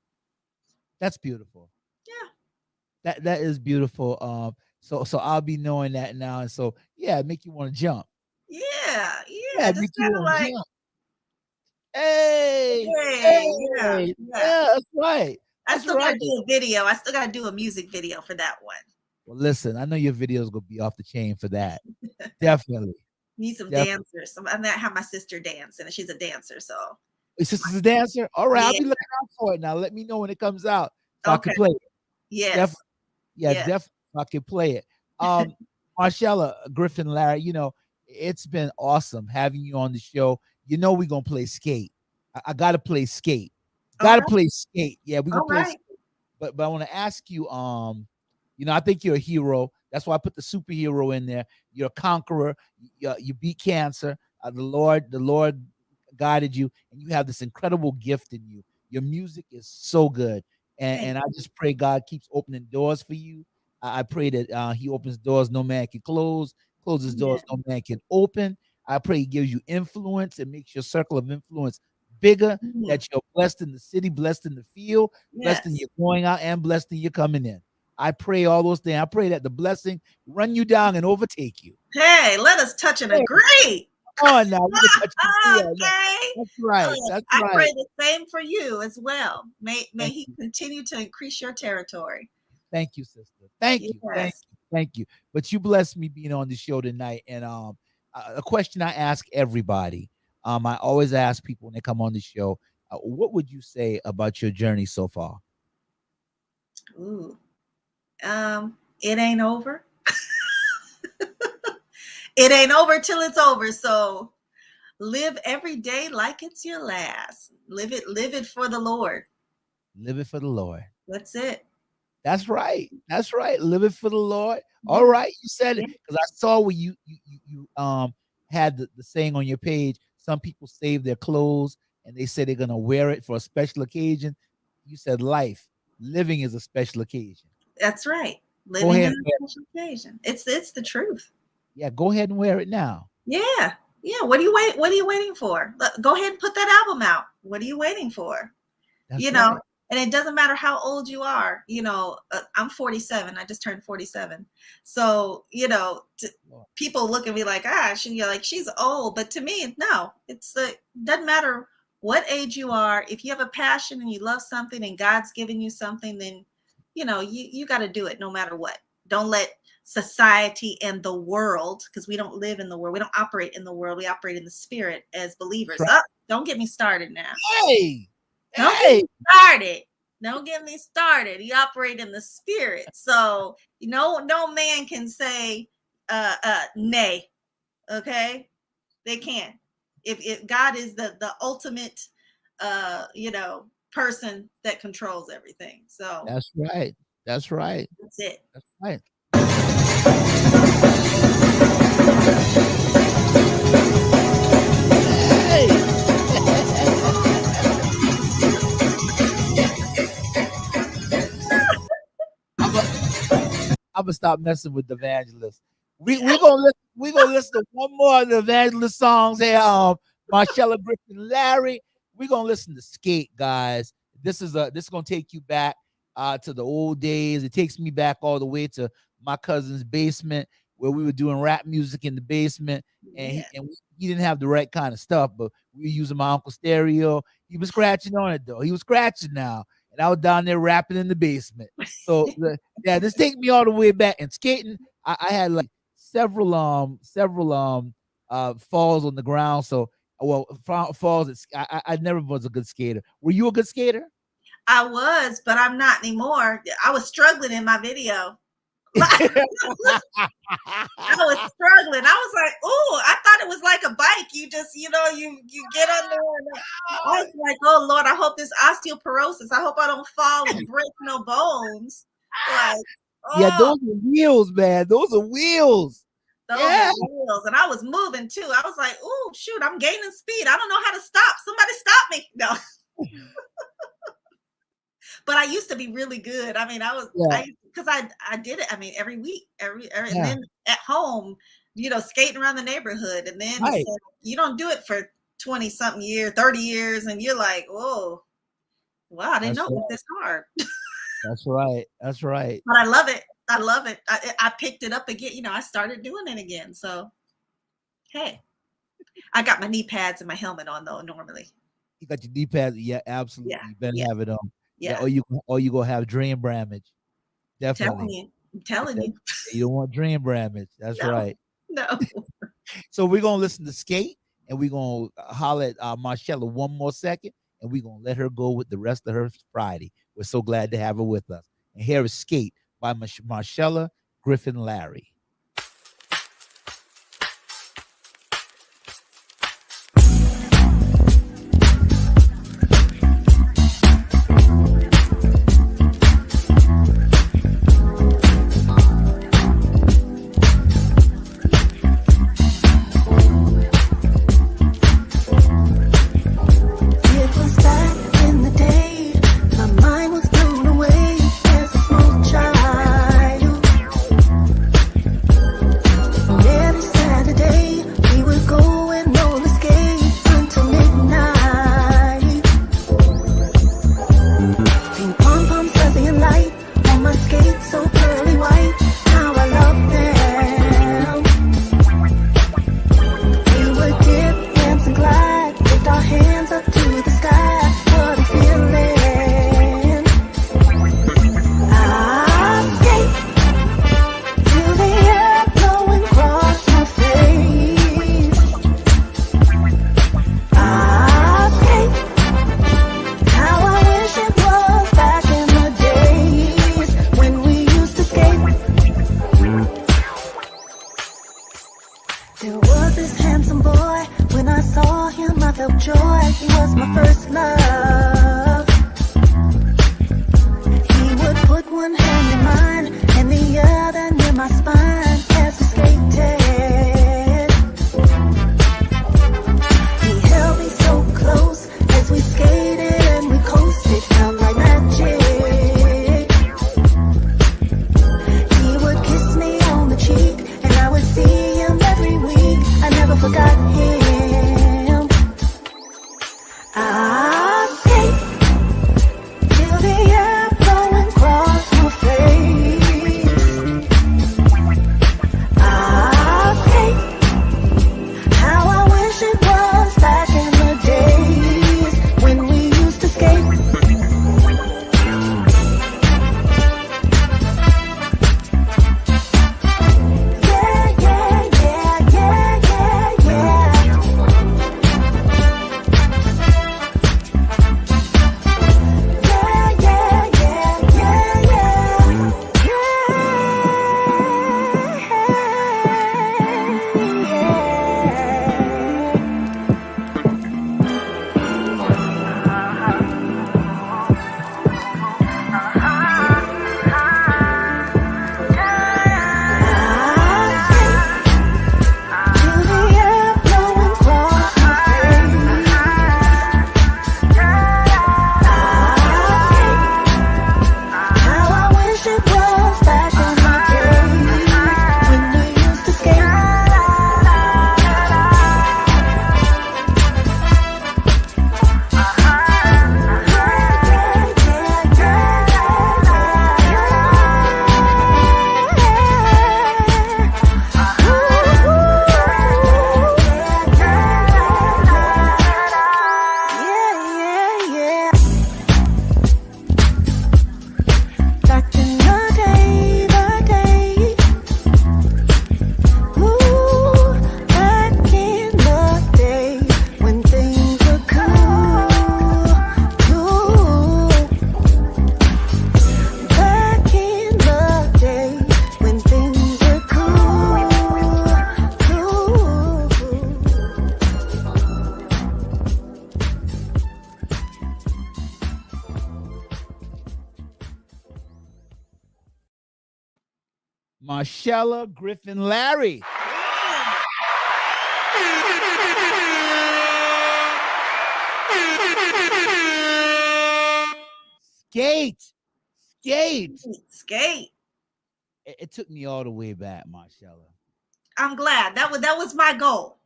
that's beautiful. Yeah. That is beautiful. So I'll be knowing that now. And so yeah, make you want to jump. Yeah. Yeah, Yeah. make Just you kind of want to like, jump. Hey, hey, yeah, hey, yeah. yeah, that's right. I That's still got right. to do a video. I still got to do a music video for that one. Well, listen, I know your video's gonna be off the chain for that. Definitely. Need some Definitely. dancers. I might have my sister dance, and she's a dancer. So Your sister's a dancer? All right, I'll yeah. be looking out for it now. Let me know when it comes out so I can Okay. play it. Yes. Definitely. Yeah, Yes. definitely I can play it. Marshella Griffin-Larry, it's been awesome having you on the show. We're gonna play skate. I gotta play skate. All Gotta right. play skate. Yeah, we're gonna All play right. skate. But I want to ask you, I think you're a hero. That's why I put the superhero in there. You're a conqueror. You beat cancer. The Lord guided you, and you have this incredible gift in you. Your music is so good, and Thank and I you. just pray God keeps opening doors for you. I pray that He opens doors no man can close, closes Yeah. doors no man can open. I pray He gives you influence and makes your circle of influence bigger. Mhm. That you're blessed in the city, blessed in the field, blessed in Yes. your going out, and blessed in your coming in. I pray all those things. I pray that the blessing run you down and overtake you. Hey, let us touch and Hey, agree. come on now, we can touch and agree on that. Okay. That's right. That's I pray right. the same for you as well. May Thank He you. continue to increase your territory. Thank you, sister. Thank you. Thank Yes. you. Thank you. But you blessed me being on the show tonight. And a question I ask everybody. I always ask people when they come on the show, what would you say about your journey so far? Ooh. It ain't over. It ain't over till it's over. So live every day like it's your last. Live it for the Lord. Live it for the Lord. That's it. That's right. That's right. Living for the Lord. All right, you said it because I saw where you had the saying on your page. Some people save their clothes and they say they're gonna wear it for a special occasion. You said life, living is a special occasion. That's right. Go Living ahead. in a special occasion. It's the truth. Yeah, go ahead and wear it now. Yeah. Yeah. What are you waiting for? Go ahead and put that album out. What are you waiting for? That's You know, right. and it doesn't matter how old you are. You know, I'm 47. I just turned 47. So, you know, people look at me like, she's old. But to me, no, it doesn't matter what age you are. If you have a passion and you love something and God's giving you something, then, you know, you got to do it no matter what. Don't let society and the world, because we don't live in the world. We don't operate in the world. We operate in the spirit as believers. Right. Don't get me started now. Hey. Don't get me started. Don't get me started. You operate in the spirit. So, no man can say nay. Okay? They can't. If God is the ultimate person that controls everything. So that's right. That's right. That's it. That's right. Hey. I'm gonna stop messing with the evangelist. We're gonna listen to one more of the evangelist songs here. Marshella Griffin-Larry. We're gonna listen to Skate, guys. This is gonna take you back to the old days. It takes me back all the way to my cousin's basement where we were doing rap music in the basement, and he didn't have the right kind of stuff, but we were using my uncle's stereo. He was scratching on it though. He was scratching now. And I was down there rapping in the basement. So this takes me all the way back. And skating, I had like several falls on the ground. So falls. I never was a good skater. Were you a good skater? I was, but I'm not anymore. I was struggling in my video. I was struggling. I was like, "Oh, I thought it was like a bike. You just, you get on there." And I was like, "Oh Lord, I hope this osteoporosis. I hope I don't fall and break no bones." Like, yeah, those are wheels, man. Those are wheels. Those are wheels, and I was moving too. I was like, "Oh shoot, I'm gaining speed. I don't know how to stop. Somebody stop me!" No. But I used to be really good. I mean, because I did it. I mean, every week, and then at home, skating around the neighborhood, and then so you don't do it for 20-something years, 30 years, and you're like, oh, wow, I didn't know it was this hard. That's right. That's right. But I love it. I love it. I picked it up again. I started doing it again. So, hey, I got my knee pads and my helmet on though. Normally, you got your knee pads. Yeah, absolutely. Yeah. You better have it on. Yeah. Or you gonna have dream damage. Definitely. I'm telling you. You don't want dream damage. That's right. No. So we're gonna listen to Skate, and we're gonna holler at Marshella one more second, and we're gonna let her go with the rest of her Friday. We're so glad to have her with us. And here is Skate by Marshella Griffin-Larry. One hand Marshella Griffin-Larry. Skate. Skate. It took me all the way back, Marshella. I'm glad that was my goal.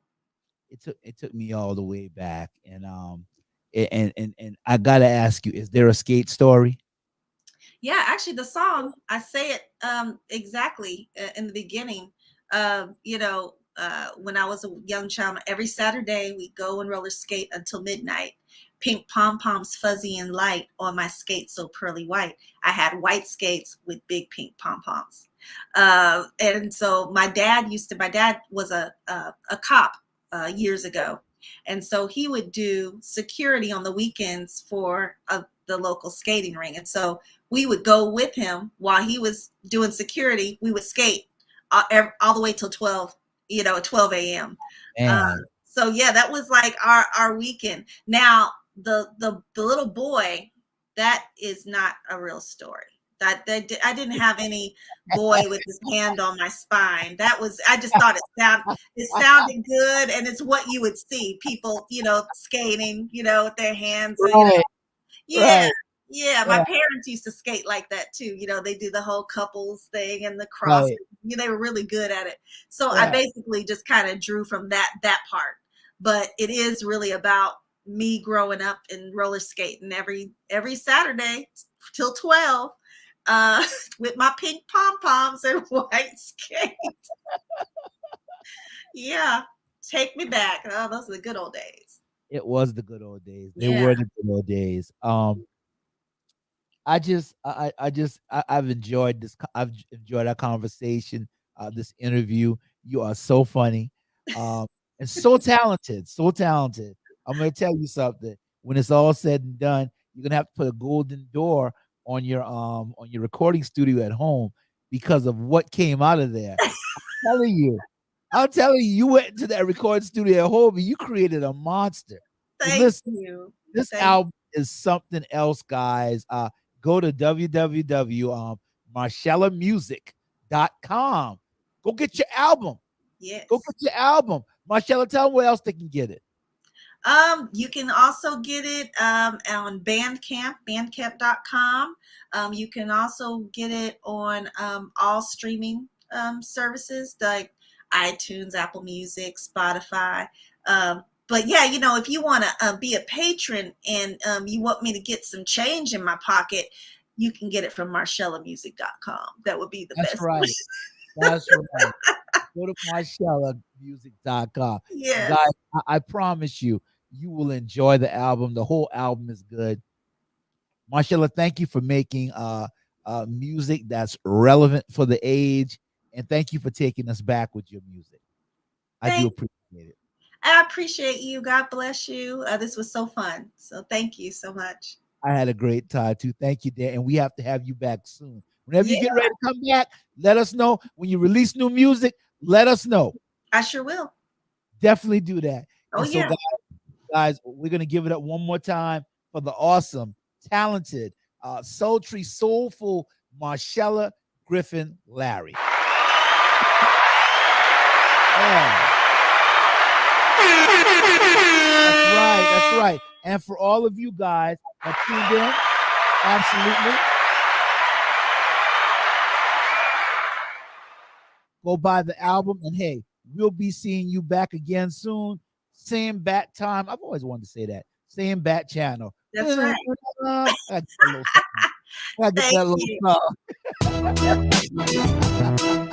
It took me all the way back, and I gotta ask you, is there a skate story? Yeah, actually, the song I say it exactly in the beginning. When I was a young child, every Saturday we go and roller skate until midnight. Pink pom poms, fuzzy and light, on my skates so pearly white. I had white skates with big pink pom poms, and so my dad was a cop years ago, and so he would do security on the weekends for the local skating ring, and so we would go with him while he was doing security. We would skate all the way till 12 a.m. Man, So yeah, that was like our weekend. Now the little boy, that is not a real story. I didn't have any boy with his hand on my spine. I just thought it sounded good, and it's what you would see people, skating, with their hands, right, yeah, right, yeah. My right, parents used to skate like that too. They do the whole couples thing and the cross. right, They were really good at it. So I right. basically just kind of drew from that part. But it is really about me growing up and roller skating every Saturday till 12, uh, with my pink pom poms and white skate. Yeah, take me back. Oh, those are the good old days. It was the good old days. They Yeah, were the good old days. I've enjoyed this. I've enjoyed our conversation, this interview. You are so funny, um, and so talented. So talented. I'm gonna tell you something. When it's all said and done, you're gonna have to put a golden door on your recording studio at home because of what came out of there. Telling you, I'm telling you, you went to that recording studio at home and you created a monster. And thank listen, you. this Thank album is something else, guys. Go to www.marshellamusic.com. Go get your album. Go Yes. get your album. Marshella, tell them where else they can get it. You can also get it on Bandcamp, bandcamp.com. You can also get it on all streaming services like iTunes, Apple Music, Spotify. But yeah, if you want to be a patron and you want me to get some change in my pocket, you can get it from marshellamusic.com. That would be the That's best. right. That's right. Go to marshellamusic.com. Yes. Guys, I promise you, you will enjoy the album. The whole album is good. Marshella, thank you for making music that's relevant for the age, and thank you for taking us back with your music. I do Thank appreciate it. I appreciate you. God bless you. This was so fun. So thank you so much. I had a great time too. Thank you, Dan, and we have to have you back soon. Whenever you Yeah, get ready to come back, let us know. When you release new music, let us know. I sure will. Definitely do that. Oh, And so, yeah. guys, we're gonna give it up one more time for the awesome, talented, sultry, soulful Marshella Griffin-Larry. Yeah. That's right. That's right. And for all of you guys that tuned in, absolutely, go buy the album. And hey, we'll be seeing you back again soon. Same bat time. I've always wanted to say that. Same bat channel. That's right. I gotta get that little Thank song. you.